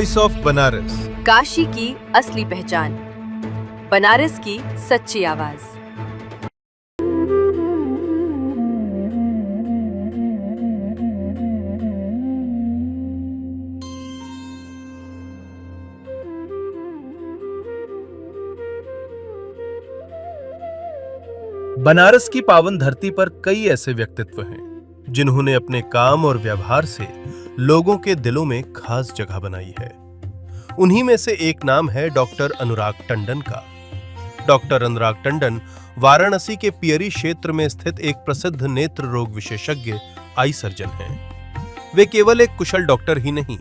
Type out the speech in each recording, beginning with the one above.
Voice of Banaras, Kashi की असली पहचान, बनारस की सच्ची आवाज। बनारस की पावन धरती पर कई ऐसे व्यक्तित्व हैं जिन्होंने अपने काम और व्यवहार से लोगों के दिलों में खास जगह बनाई है। उन्हीं में से एक नाम है डॉक्टर अनुराग टंडन का। डॉक्टर अनुराग टंडन वाराणसी के पियरी क्षेत्र में स्थित एक प्रसिद्ध नेत्र रोग विशेषज्ञ आई सर्जन हैं। वे केवल एक कुशल डॉक्टर ही नहीं,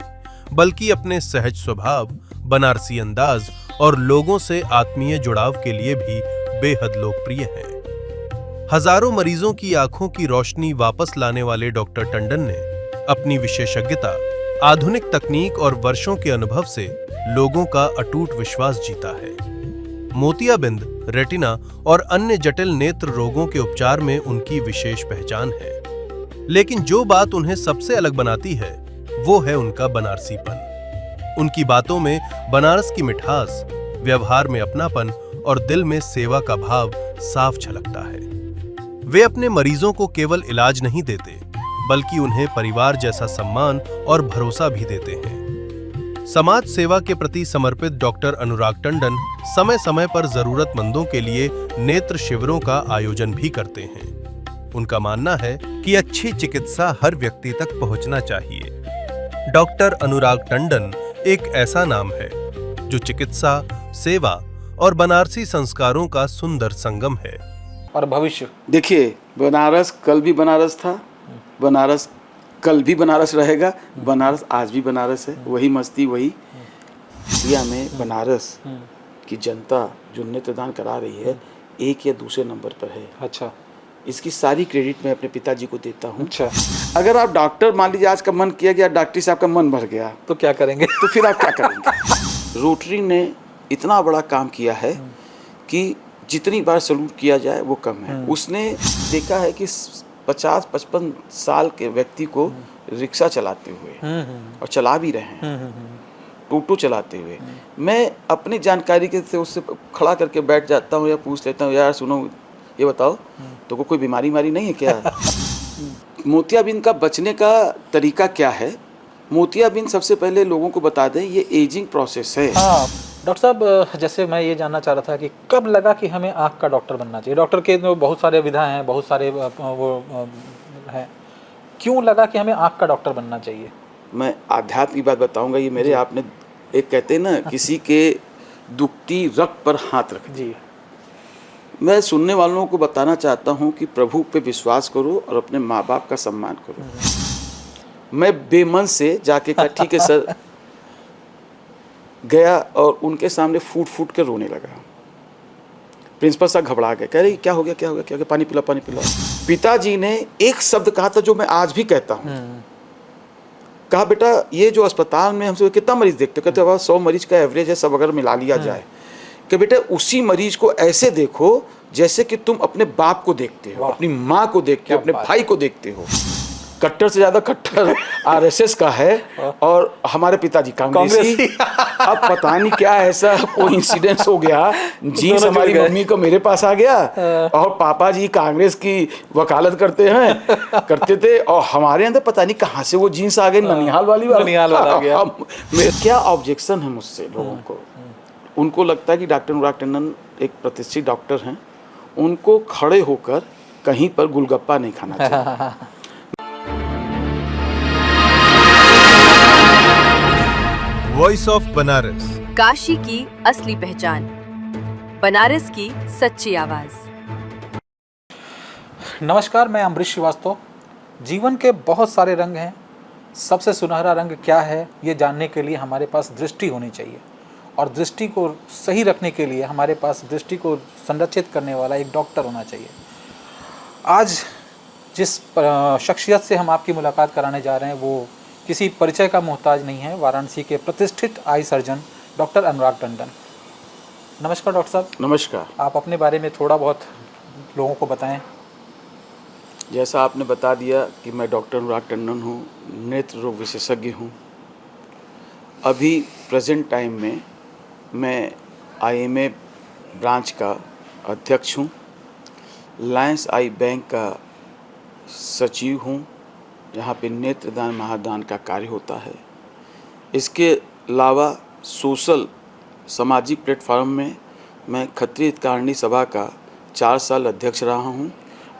बल्कि अपने सहज स्वभाव, बनारसी अंदाज और लोगों से आत्मीय जुड़ाव के लिए भी बेहद लोकप्रिय हैं। हजारों मरीजों की आंखों की रोशनी वापस लाने वाले डॉक्टर टंडन ने अपनी विशेषज्ञता, आधुनिक तकनीक और वर्षों के अनुभव से लोगों का अटूट विश्वास जीता है। मोतियाबिंद, रेटिना और अन्य जटिल नेत्र रोगों के उपचार में उनकी विशेष पहचान है। लेकिन जो बात उन्हें सबसे अलग बनाती है, वो है उनका बनारसीपन। उनकी बातों में बनारस की मिठास, व्यवहार में अपनापन और दिल में सेवा का भाव साफ झलकता है। वे अपने मरीजों को केवल इलाज नहीं देते, बल्कि उन्हें परिवार जैसा सम्मान और भरोसा भी देते हैं। समाज सेवा के प्रति समर्पित डॉक्टर अनुराग टंडन समय समय पर जरूरतमंदों के लिए नेत्र शिविरों का आयोजन भी करते हैं। उनका मानना है कि अच्छी चिकित्सा हर व्यक्ति तक पहुंचना चाहिए। डॉक्टर अनुराग टंडन एक ऐसा नाम है जो चिकित्सा, सेवा और बनारसी संस्कारों का सुंदर संगम है। और भविष्य देखिए, बनारस कल भी बनारस था, बनारस कल भी बनारस रहेगा, बनारस आज भी बनारस है। वही मस्ती, वही इंडिया में बनारस की जनता जो नेत्रदान करा रही है, एक या दूसरे नंबर पर है। अच्छा, इसकी सारी क्रेडिट मैं अपने पिताजी को देता हूँ। अच्छा, अगर आप डॉक्टर, मान लीजिए आज का मन किया गया, डॉक्टरी से आपका मन भर गया, तो क्या करेंगे? तो फिर आप क्या करेंगे? रोटरी ने इतना बड़ा काम किया है कि जितनी बार सैल्यूट किया जाए वो कम है। उसने देखा है कि 50-55 साल के व्यक्ति को रिक्शा चलाते हुए और चला भी रहे हैं, टोटो चलाते हुए, मैं अपनी जानकारी के से उससे खड़ा करके बैठ जाता हूँ या पूछ लेता हूँ, यार सुनो, ये बताओ तो कोई बीमारी नहीं है क्या? मोतियाबिंद का बचने का तरीका क्या है? मोतियाबिंद सबसे पहले लोगों को बता दें, ये एजिंग प्रोसेस है। हाँ डॉक्टर साहब, जैसे मैं ये जानना चाह रहा था कि कब लगा कि हमें आँख का डॉक्टर बनना चाहिए? डॉक्टर के तो बहुत सारे विधा हैं, बहुत सारे वो हैं, क्यों लगा कि हमें आँख का डॉक्टर बनना चाहिए? मैं आध्यात्म की बात बताऊंगा। ये मेरे, आपने एक कहते हैं ना, किसी के दुखती रक्त पर हाथ रख जी। मैं सुनने वालों को बताना चाहता हूँ कि प्रभु पे विश्वास करो और अपने माँ बाप का सम्मान करो। मैं बेमन से जाके कहा ठीक है सर, गया और उनके सामने फूट फूट कर रोने लगा। प्रिंसिपल साहब घबरा गए, कह रहे क्या हो गया, क्या हो गया, क्या हो गया, पानी पिला, पानी पिला। पिताजी ने एक शब्द कहा था जो मैं आज भी कहता हूँ। कहा, बेटा ये जो अस्पताल में हमसे कितना मरीज देखते, कहते अब 100 मरीज का एवरेज है, सब अगर मिला लिया जाए, कि बेटा उसी मरीज को ऐसे देखो जैसे कि तुम अपने बाप को देखते हो, अपनी माँ को देखते हो, अपने भाई को देखते हो। कट्टर से ज्यादा कट्टर आरएसएस का है और हमारे पिताजी कांग्रेसी। अब पता नहीं क्या ऐसा कोई इंसिडेंस हो गया, जीन्स हमारी मम्मी को मेरे पास आ गया और पापा जी कांग्रेस की वकालत करते थे और हमारे अंदर पता नहीं कहाँ से वो जीन्स आ गई, ननिहाल वाला आ गया। क्या ऑब्जेक्शन है मुझसे लोगों को? उनको लगता है कि डॉक्टर अनुराग टंडन एक प्रतिष्ठित डॉक्टर हैं, उनको खड़े होकर कहीं पर गुलगप्पा नहीं खाना चाहिए। वॉइस ऑफ बनारस, काशी की असली पहचान, बनारस की सच्ची आवाज। नमस्कार, मैं अमरीश श्रीवास्तव। जीवन के बहुत सारे रंग हैं, सबसे सुनहरा रंग क्या है ये जानने के लिए हमारे पास दृष्टि होनी चाहिए, और दृष्टि को सही रखने के लिए हमारे पास दृष्टि को संरक्षित करने वाला एक डॉक्टर होना चाहिए। आज जिस शख्सियत से हम आपकी मुलाकात कराने जा रहे हैं वो किसी परिचय का मोहताज नहीं है, वाराणसी के प्रतिष्ठित आई सर्जन डॉक्टर अनुराग टंडन। नमस्कार डॉक्टर साहब। नमस्कार। आप अपने बारे में थोड़ा बहुत लोगों को बताएं। जैसा आपने बता दिया कि मैं डॉक्टर अनुराग टंडन हूँ, नेत्र रोग विशेषज्ञ हूँ। अभी प्रेजेंट टाइम में मैं आईएमए ब्रांच का अध्यक्ष हूँ, लायंस आई बैंक का सचिव हूँ, जहाँ पे नेत्रदान महादान का कार्य होता है। इसके अलावा सोशल सामाजिक प्लेटफॉर्म में मैं क्षत्रिय हितकारिणी सभा का 4 साल अध्यक्ष रहा हूँ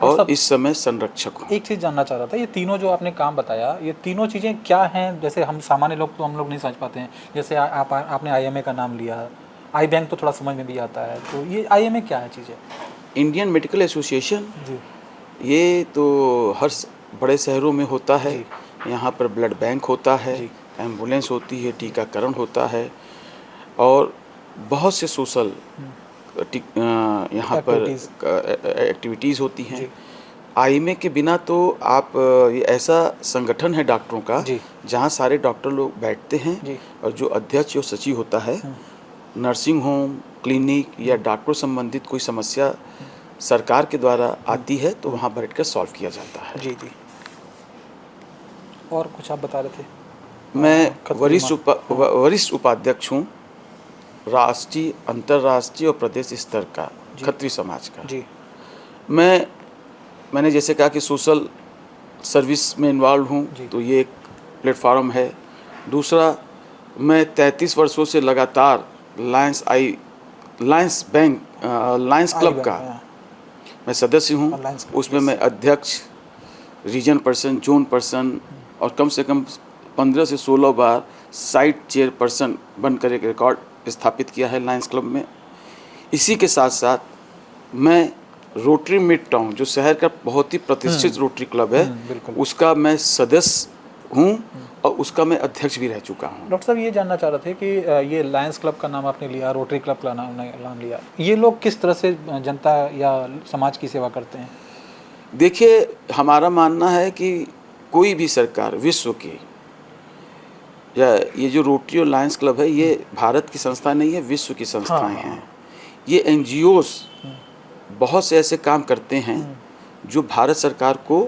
और इस समय संरक्षक हूँ। एक चीज़ जानना चाह रहा था, ये तीनों जो आपने काम बताया, ये तीनों चीज़ें क्या हैं? जैसे हम सामान्य लोग तो हम लोग नहीं समझ पाते हैं। जैसे आपने आईएमए का नाम लिया, आई बैंक तो थोड़ा समझ में भी आता है, तो ये आईएमए क्या है चीज़ें? इंडियन मेडिकल एसोसिएशन, जी ये तो हर बड़े शहरों में होता है। यहाँ पर ब्लड बैंक होता है, एम्बुलेंस होती है, टीकाकरण होता है और बहुत से सोशल यहाँ पर एक्टिविटीज़ होती हैं। आईएमए के बिना तो आप ये ऐसा संगठन है डॉक्टरों का जहाँ सारे डॉक्टर लोग बैठते हैं और जो अध्यक्ष और सचिव होता है, नर्सिंग होम, क्लिनिक या डॉक्टर संबंधित कोई समस्या सरकार के द्वारा आती है तो वहाँ बैठकर सॉल्व किया जाता है। जी जी। और कुछ आप बता रहे थे? मैं वरिष्ठ उपाध्यक्ष हूँ राष्ट्रीय, अंतर्राष्ट्रीय और प्रदेश स्तर का क्षत्रिय समाज का। जी। मैंने जैसे कहा कि सोशल सर्विस में इन्वॉल्व हूँ, तो ये एक प्लेटफॉर्म है। दूसरा, मैं 33 वर्षों से लगातार लायंस क्लब का मैं सदस्य हूँ। उसमें मैं अध्यक्ष, रीजन पर्सन, जोन पर्सन और कम से कम 15 से 16 बार साइट चेयरपर्सन बनकर एक रिकॉर्ड स्थापित किया है लायंस क्लब में। इसी के साथ साथ मैं रोटरी मिड टाउन, जो शहर का बहुत ही प्रतिष्ठित रोटरी क्लब है, उसका मैं सदस्य हूँ और उसका मैं अध्यक्ष भी रह चुका हूँ। डॉक्टर साहब, ये जानना चाह रहे थे कि ये लायंस क्लब का नाम आपने लिया, रोटरी क्लब का नाम लिया, ये लोग किस तरह से जनता या समाज की सेवा करते हैं? देखिए, हमारा मानना है कि कोई भी सरकार विश्व की, या ये जो रोटरी और लायंस क्लब है, ये भारत की संस्था नहीं है, विश्व की संस्थाएं हैं। ये एनजीओस बहुत से ऐसे काम करते हैं जो भारत सरकार को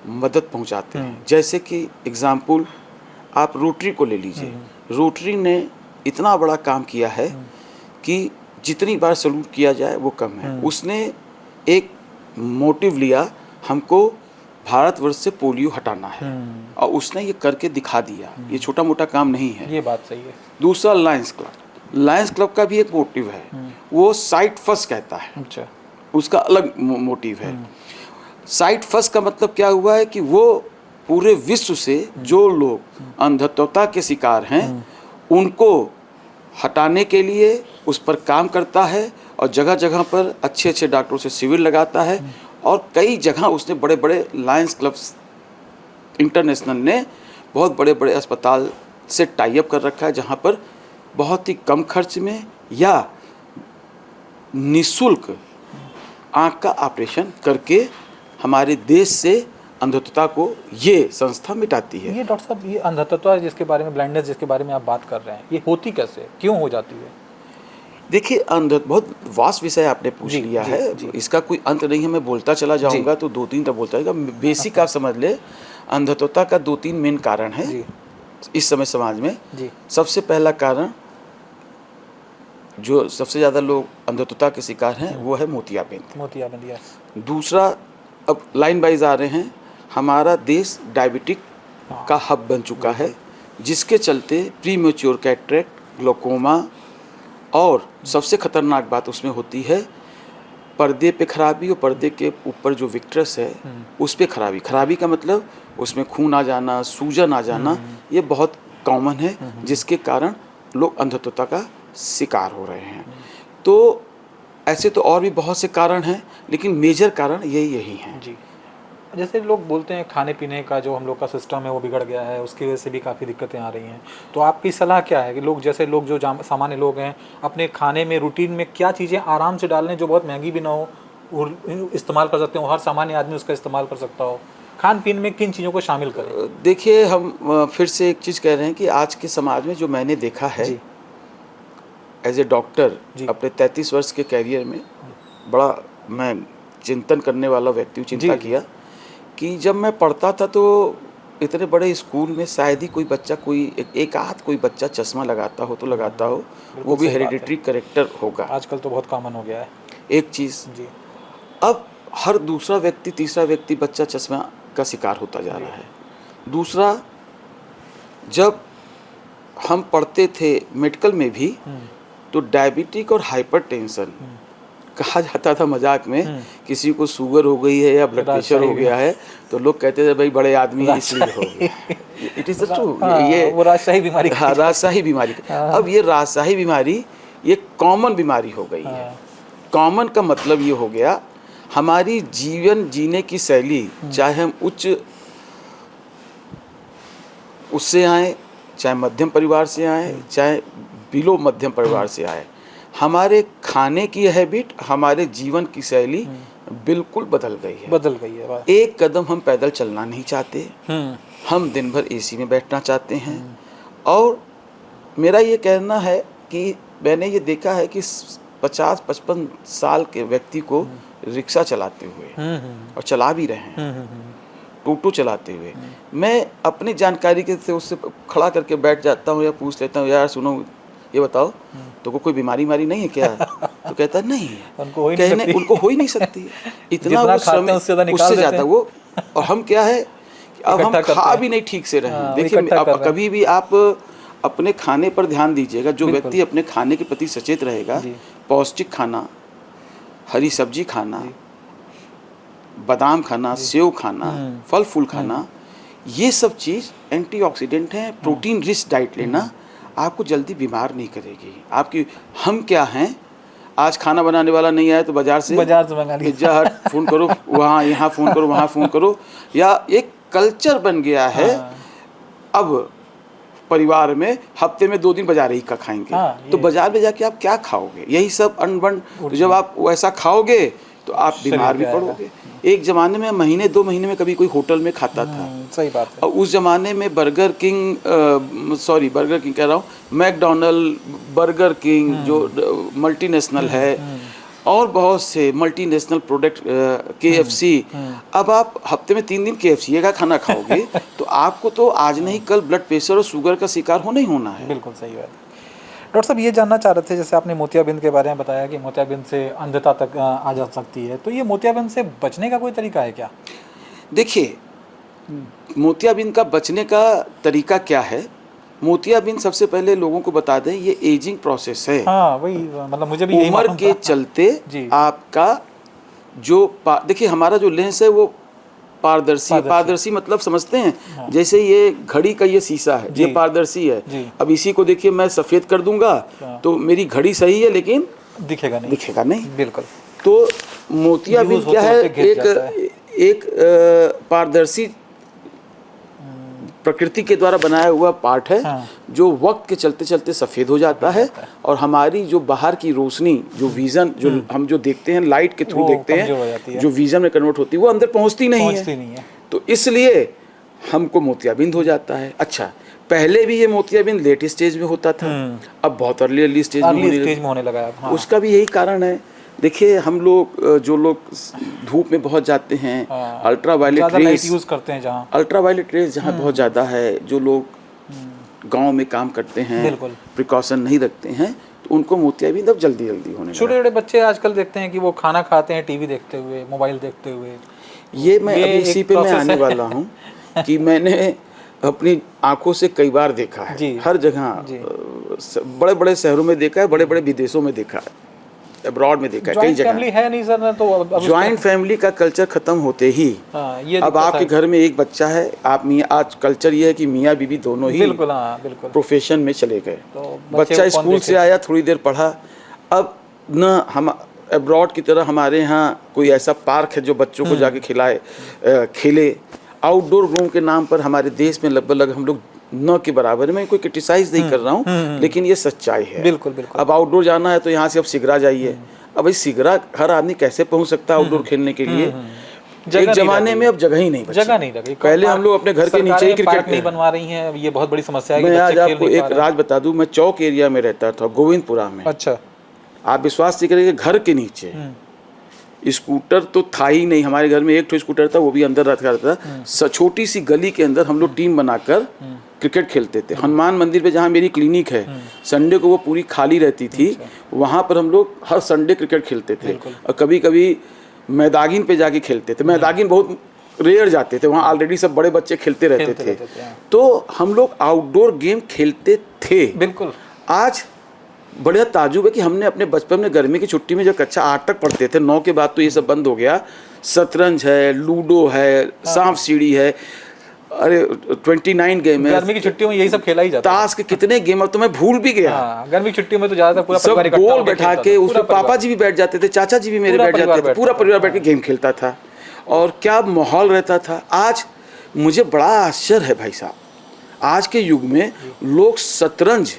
मदद पहुंचाते हैं। जैसे कि एग्जाम्पल आप रोटरी को ले लीजिए। रोटरी ने इतना बड़ा काम किया है कि जितनी बार सैल्यूट किया जाए वो कम है। उसने एक मोटिव लिया, हमको भारतवर्ष से पोलियो हटाना है, और उसने ये करके दिखा दिया। ये छोटा मोटा काम नहीं है। ये बात सही है। दूसरा, लायंस क्लब का भी एक मोटिव है, वो साइट फर्स्ट कहता है। अच्छा। उसका अलग मोटिव है। साइट फर्स्ट का मतलब क्या हुआ है कि वो पूरे विश्व से जो लोग अंधत्वता के शिकार हैं उनको हटाने के लिए उस पर काम करता है और जगह जगह पर अच्छे अच्छे डॉक्टरों से शिविर लगाता है। और कई जगह उसने बड़े बड़े लायंस क्लब्स इंटरनेशनल ने बहुत बड़े बड़े अस्पताल से टाई अप कर रखा है, जहाँ पर बहुत ही कम खर्च में या निःशुल्क आँख का ऑपरेशन करके हमारे देश से अंधत्वता को ये संस्था मिटाती है। ये डॉक्टर साहब, ये अंधत्वता जिसके बारे में, ब्लाइंडनेस जिसके बारे में आप बात कर रहे हैं, ये होती कैसे, क्यों हो जाती है? देखिए, बहुत वास्ट विषय आपने पूछ लिया है। इसका कोई अंत नहीं है। मैं बोलता चला जाऊंगा तो 2-3 तक बोलता जाएगा। बेसिक आप समझ ले, अंधत्वता का 2-3 मेन कारण है इस समय समाज में। सबसे पहला कारण, जो सबसे ज़्यादा लोग अंधत्वता के शिकार हैं, वो है मोतियाबिंद। दूसरा, अब लाइन वाइज आ रहे हैं, हमारा देश डायबिटिक का हब बन चुका है, जिसके चलते प्रीमेच्योर कैटरेक्ट, ग्लोकोमा, और सबसे खतरनाक बात उसमें होती है पर्दे पे खराबी, और पर्दे के ऊपर जो विट्रस है उस पे खराबी का मतलब उसमें खून आ जाना, सूजन आ जाना, ये बहुत कॉमन है, जिसके कारण लोग अंधत्वता का शिकार हो रहे हैं। तो ऐसे तो और भी बहुत से कारण हैं, लेकिन मेजर कारण यही हैं। जी। जैसे लोग बोलते हैं खाने पीने का जो हम लोग का सिस्टम है वो बिगड़ गया है, उसकी वजह से भी काफ़ी दिक्कतें आ रही हैं, तो आपकी सलाह क्या है कि लोग जो सामान्य लोग हैं, अपने खाने में, रूटीन में क्या चीज़ें आराम से डाल लें जो बहुत महंगी भी ना हो, और इस्तेमाल कर सकते हो, हर सामान्य आदमी उसका इस्तेमाल कर सकता हो? खान पीन में किन चीज़ों को शामिल करें? देखिए, हम फिर से एक चीज़ कह रहे हैं कि आज के समाज में जो मैंने देखा है एज ए डॉक्टर, अपने 33 वर्ष के कैरियर में बड़ा मैं चिंतन करने वाला व्यक्ति चिंता किया कि जब मैं पढ़ता था तो इतने बड़े स्कूल में शायद ही कोई बच्चा एक आध कोई बच्चा चश्मा लगाता हो तो लगाता हो, वो भी सही बात है। हेरिडिटरी करेक्टर होगा। आजकल तो बहुत कॉमन हो गया है। एक चीज़, जी। अब हर दूसरा व्यक्ति तीसरा व्यक्ति बच्चा चश्मा का शिकार होता जा रहा है। दूसरा, जब हम पढ़ते थे मेडिकल में भी तो डायबिटिक और हाइपरटेंशन कहा जाता था मजाक में, किसी को शुगर हो गई है या ब्लड प्रेशर हो गया है तो लोग कहते थे भाई बड़े आदमी इसलिए हो गया। इट इज़ ट्रू, ये वो राजशाही बीमारी। हाँ, राजशाही बीमारी। अब ये राजशाही बीमारी ये कॉमन बीमारी हो गई है। कॉमन का मतलब ये हो गया हमारी जीवन जीने की शैली, चाहे हम उससे आए, चाहे मध्यम परिवार से आए, चाहे बिलो मध्यम परिवार से आए, हमारे खाने की हैबिट, हमारे जीवन की शैली बिल्कुल बदल गई है। वाह। एक कदम हम पैदल चलना नहीं चाहते, हम दिन भर एसी में बैठना चाहते हैं। और मेरा ये कहना है कि मैंने ये देखा है कि 50-55 साल के व्यक्ति को रिक्शा चलाते हुए और चला भी रहे हैं, टोटो चलाते हुए, मैं अपनी जानकारी के से उससे खड़ा करके बैठ जाता हूँ या पूछ लेता हूँ, यार सुनो ये बताओ तो कोई बीमारी नहीं है क्या? तो कहता है नहीं, उनको हो ही नहीं सकती। इतना वो श्रम उससे ज़्यादा वो, और हम क्या है कि अब हम खा भी नहीं ठीक से रहे। देखिए, कभी भी आप अपने खाने पर ध्यान दीजिएगा। जो व्यक्ति अपने खाने के प्रति सचेत रहेगा, पौष्टिक खाना, हरी सब्जी खाना, बादाम खाना, सेव खाना, फल फूल खाना, ये सब चीज़ एंटीऑक्सीडेंट हैं। प्रोटीन रिच डाइट लेना आपको जल्दी बीमार नहीं करेगी। आपकी हम क्या हैं, आज खाना बनाने वाला नहीं आया तो बाजार से मंगा लीजिए, पिज्जा हट फ़ोन करो, वहाँ यहाँ फ़ोन करो, वहाँ फ़ोन करो, या एक कल्चर बन गया है। अब परिवार में हफ्ते में 2 दिन बाजार ही का खाएंगे। तो बाजार में जाके आप क्या खाओगे? यही सब अनबन। तो जब आप वैसा खाओगे तो आप बीमार भी पड़ोगे। एक ज़माने में महीने 2 महीने में कभी कोई होटल में खाता था। सही बात है। और उस ज़माने में बर्गर किंग कह रहा हूँ, मैकडोनल्ड, बर्गर किंग जो मल्टीनेशनल है, और बहुत से मल्टीनेशनल प्रोडक्ट, KFC। अब आप हफ्ते में 3 दिन KFC का खाना खाओगे तो आपको तो आज नहीं कल ब्लड प्रेशर और शुगर का शिकार होना ही होना है। बिल्कुल सही बात। डॉक्टर साहब, ये जानना चाह रहे थे, जैसे आपने मोतियाबिंद के बारे में बताया कि मोतियाबिंद से अंधता तक आ जा सकती है, तो ये मोतियाबिंद से बचने का कोई तरीका है क्या? देखिए, मोतियाबिंद का बचने का तरीका क्या है? मोतियाबिंद सबसे पहले लोगों को बता दें, ये एजिंग प्रोसेस है। हाँ, वही मतलब मुझे भी यही उम्र के चलते आपका जो देखिए, हमारा जो लेंस है वो पारदर्शी मतलब समझते हैं। हाँ। जैसे ये घड़ी का ये शीशा है, ये पारदर्शी है। अब इसी को देखिए मैं सफ़ेद कर दूंगा तो मेरी घड़ी सही है लेकिन दिखेगा नहीं। बिल्कुल। तो मोतियाबिंद क्या है? एक पारदर्शी प्रकृति के द्वारा बनाया हुआ पार्ट है। हाँ। जो वक्त के चलते चलते सफ़ेद हो जाता है और हमारी जो बाहर की रोशनी, जो विज़न, जो हम जो देखते हैं लाइट के थ्रू देखते हैं, जो विज़न में कन्वर्ट होती है, वो अंदर पहुंचती नहीं है। तो इसलिए हमको मोतियाबिंद हो जाता है। अच्छा, पहले भी ये मोतियाबिंद लेट स्टेज में होता था, अब बहुत अर्ली स्टेज में होने लगा। हाँ। उसका भी यही कारण है। देखिए, हम लोग जो लोग धूप में बहुत जाते हैं, अल्ट्रा वायलेट रेज यूज़ करते हैं, जहाँ अल्ट्रा वायलेट रेज जहाँ बहुत ज़्यादा है, जो लोग गांव में काम करते हैं, प्रिकॉशन नहीं रखते हैं, तो उनको मोतियाबिंद अब जल्दी होने लगा। छोटे बच्चे आजकल देखते हैं कि वो खाना खाते हैं टीवी देखते हुए, मोबाइल देखते हुए। ये मैं अभी इसी पे मैं आने वाला हूँ कि मैंने अपनी आंखों से कई बार देखा है, हर जगह, बड़े बड़े शहरों में देखा है, बड़े बड़े विदेशों में देखा है, अब्रॉड में देखा है, कई जगह। फैमिली है नहीं सर, तो ज्वाइंट फैमिली का कल्चर खत्म होते ही अब आपके घर में एक बच्चा है, आप मियाँ, आज कल्चर ये है कि मियाँ बीवी दोनों ही बिल्कुल प्रोफेशन में चले गए। तो बच्चा स्कूल से आया, थोड़ी देर पढ़ा, अब न हम अब्रॉड की तरह हमारे यहाँ कोई ऐसा पार्क है जो बच्चों को जाके खेले। आउटडोर रूम के नाम पर हमारे देश में लगभग हम लोग न के बराबर है। मैं कोई क्रिटिसाइज नहीं कर रहा हूँ, लेकिन ये सच्चाई है। बिल्कुल। अब आउटडोर जाना है तो यहाँ से अब सिगरा जाइए। अब भाई सिगरा हर आदमी कैसे पहुँच सकता है आउटडोर खेलने के लिए? एक जमाने में अब जगह ही नहीं बची। पहले हम लोग अपने घर के नीचे ही क्रिकेट नहीं बनवा रही हैं, ये बहुत बड़ी समस्या है। मैं आज आपको एक राज बता दूं, मैं चौक एरिया में रहता था, गोविंदपुरा में। अच्छा। आप विश्वास नहीं करेंगे, घर के नीचे स्कूटर तो था ही नहीं हमारे घर में, एक तो स्कूटर था वो भी अंदर रखा रहता था। छोटी सी गली के अंदर हम लोग टीम बनाकर क्रिकेट खेलते थे। हनुमान मंदिर पे जहाँ मेरी क्लिनिक है, संडे को वो पूरी खाली रहती थी, वहाँ पर हम लोग हर संडे क्रिकेट खेलते थे। और कभी कभी मैदागिन पे जाके खेलते थे। मैदागिन बहुत रेयर जाते थे, वहाँ ऑलरेडी सब बड़े बच्चे खेलते रहते थे। तो हम लोग आउटडोर गेम खेलते थे। बिल्कुल। आज बड़ा ताजुब है कि हमने अपने बचपन में गर्मी की छुट्टी में जब कक्षा 8 तक पढ़ते थे, 9 के बाद तो ये सब बंद हो गया। शतरंज है, लूडो है, सांप सीढ़ी है, अरे 29 गेम है। गर्मी की छुट्टियों में यही सब खेला ही जाता है। ताश के कितने गेम, अब तो मैं भूल भी गया। गर्मी की छुट्टियों में तो ज्यादातर पूरा सब परिवार इकट्ठा गोल होकर बैठा खेलता के था। उसमें पूरा पापा जी भी बैठ जाते थे, चाचा जी भी मेरे बैठ जाते थे, पूरा परिवार बैठ के गेम खेलता था। और क्या माहौल रहता था। आज मुझे बड़ा आश्चर्य है भाई साहब, आज के युग में लोग शतरंज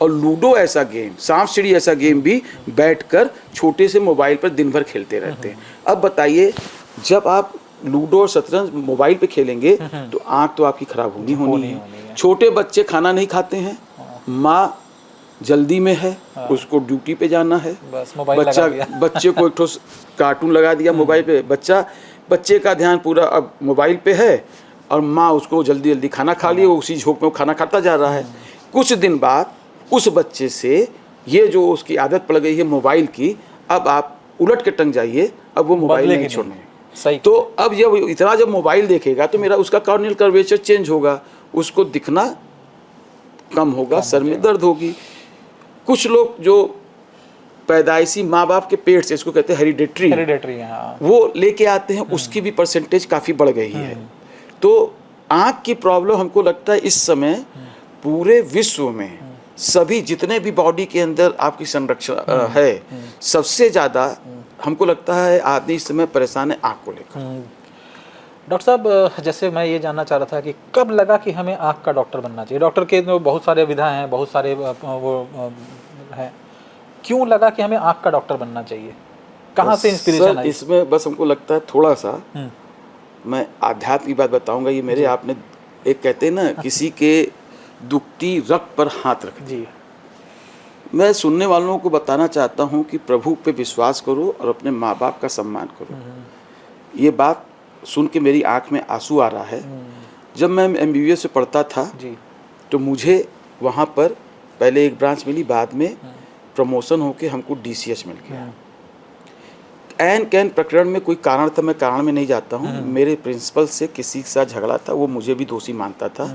और लूडो ऐसा गेम, सांप सीढ़ी ऐसा गेम भी बैठकर छोटे से मोबाइल पर दिन भर खेलते रहते हैं। अब बताइए, जब आप लूडो और शतरंज मोबाइल पे खेलेंगे तो आंख तो आपकी खराब होनी है। छोटे बच्चे खाना नहीं खाते हैं, माँ जल्दी में है, उसको ड्यूटी पे जाना है, बस मोबाइल लगा दिया। बच्चे को एक ठो कार्टून लगा दिया मोबाइल पे, बच्चे का ध्यान पूरा अब मोबाइल पे है, और माँ उसको जल्दी जल्दी खाना खा लिए, उसी झोंक में वो खाना खाता जा रहा है। कुछ दिन बाद उस बच्चे से ये जो उसकी आदत पड़ गई है मोबाइल की, अब आप उलट के टंग जाइए, अब वो मोबाइल नहीं छोड़ने। सही। तो अब जब मोबाइल देखेगा तो मेरा उसका कॉर्नियल कर्वेचर चेंज होगा, उसको दिखना कम होगा, सर में दर्द होगी। कुछ लोग जो पैदाइशी माँ बाप के पेट से, इसको कहते हैं हेरिडेटरी, वो लेके आते हैं, उसकी भी परसेंटेज काफ़ी बढ़ गई है। तो आँख की प्रॉब्लम हमको लगता है इस समय पूरे विश्व में सभी जितने भी बॉडी के अंदर आपकी संरक्षण है, सबसे ज़्यादा हमको लगता है आदमी इस समय परेशान है आँख को लेकर। डॉक्टर साहब, जैसे मैं ये जानना चाह रहा था कि कब लगा कि हमें आँख का डॉक्टर बनना चाहिए? डॉक्टर के बहुत सारे विधा हैं, बहुत सारे वो हैं, क्यों लगा कि हमें आँख का डॉक्टर बनना चाहिए? कहाँ से इंस्पिरेशन आई? इसमें बस हमको लगता है थोड़ा सा मैं आध्यात्म की बात बताऊंगा। ये मेरे आपने एक कहते हैं ना, किसी के दुखती रग पर हाथ रख जी। मैं सुनने वालों को बताना चाहता हूँ कि प्रभु पे विश्वास करो और अपने माँ बाप का सम्मान करो। ये बात सुन के मेरी आंख में आंसू आ रहा है। जब मैं MBBS से पढ़ता था जी, तो मुझे वहाँ पर पहले एक ब्रांच मिली, बाद में प्रमोशन होके हमको DCH मिल गया। एन कैन प्रकरण में कोई कारण था, मैं कारण में नहीं जाता हूँ। मेरे प्रिंसिपल से किसी के साथ झगड़ा था, वो मुझे भी दोषी मानता था।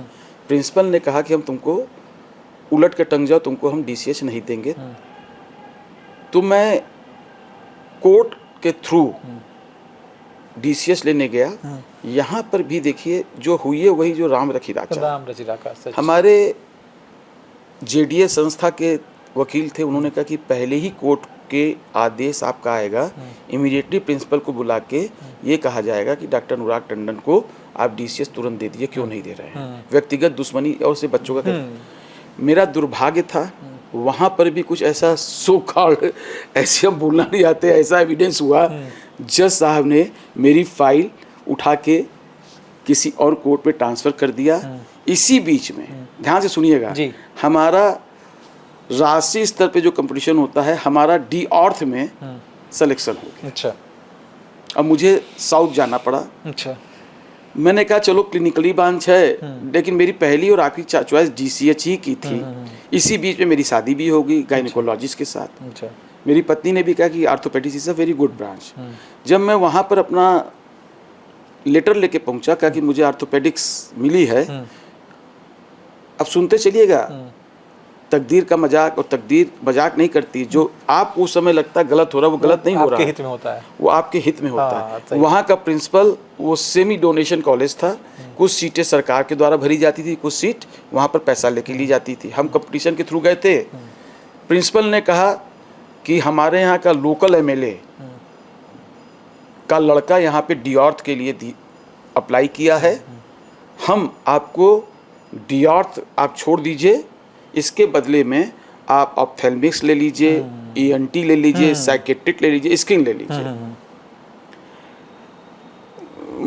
प्रिंसिपल ने कहा कि हम तुमको उलट के टंग जाओ, तुमको हम DCH नहीं देंगे। तो मैं कोर्ट के थ्रू DCH लेने गया। यहाँ पर भी देखिए जो हुई है वही जो राम रखी राखा। हमारे JDA संस्था के वकील थे, उन्होंने कहा कि पहले ही कोर्ट के आदेश आपका आएगा, इमीडिएटली प्रिंसिपल को बुला के ये कहा जाएगा कि डॉक्टर अनुराग टंडन को आप DCH तुरंत दे दिए, क्यों नहीं दे रहे हैं। व्यक्तिगत दुश्मनी और से बच्चों का मेरा दुर्भाग्य था, वहाँ पर भी कुछ ऐसा सो कॉल्ड, ऐसे हम बोलना नहीं आते, ऐसा एविडेंस हुआ। जज साहब ने मेरी फाइल उठा के किसी और कोर्ट में ट्रांसफ़र कर दिया। इसी बीच में ध्यान से सुनिएगा, हमारा राष्ट्रीय स्तर पे जो कंपटीशन होता है, हमारा D ऑर्थ में सिलेक्शन हो गया। अच्छा। अब मुझे साउथ जाना पड़ा। अच्छा। मैंने कहा चलो क्लिनिकली ब्रांच है, लेकिन मेरी पहली और आखिरी चॉइस DCH ही की थी। इसी बीच में मेरी शादी भी हो गई गायनेकोलॉजिस्ट के साथ। अच्छा। मेरी पत्नी ने भी कहा कि orthopaedics is a very good branch. जब मैं वहाँ पर अपना लेटर लेके पहुँचा, कहा कि मुझे आर्थोपेडिक्स मिली है। अब सुनते चलिएगा, तकदीर का मजाक, और तकदीर मजाक नहीं करती। जो आपको उस समय लगता है गलत हो रहा है, वो गलत नहीं हो रहा, हित में होता है, वो आपके हित में होता है। वहाँ का प्रिंसिपल, वो सेमी डोनेशन कॉलेज था, कुछ सीटें सरकार के द्वारा भरी जाती थी, कुछ सीट वहाँ पर पैसा लेके ली जाती थी। हम कंपटीशन के थ्रू गए थे। प्रिंसिपल ने कहा कि हमारे यहाँ का लोकल MLA का लड़का यहाँ पे D ऑर्थ के लिए अप्लाई किया है, हम आपको D ऑर्थ आप छोड़ दीजिए, इसके बदले में आप ऑप्थेल्मिक्स ले लीजिए, ENT ले लीजिए, साइकेट्रिक ले लीजिए, स्किन ले लीजिए।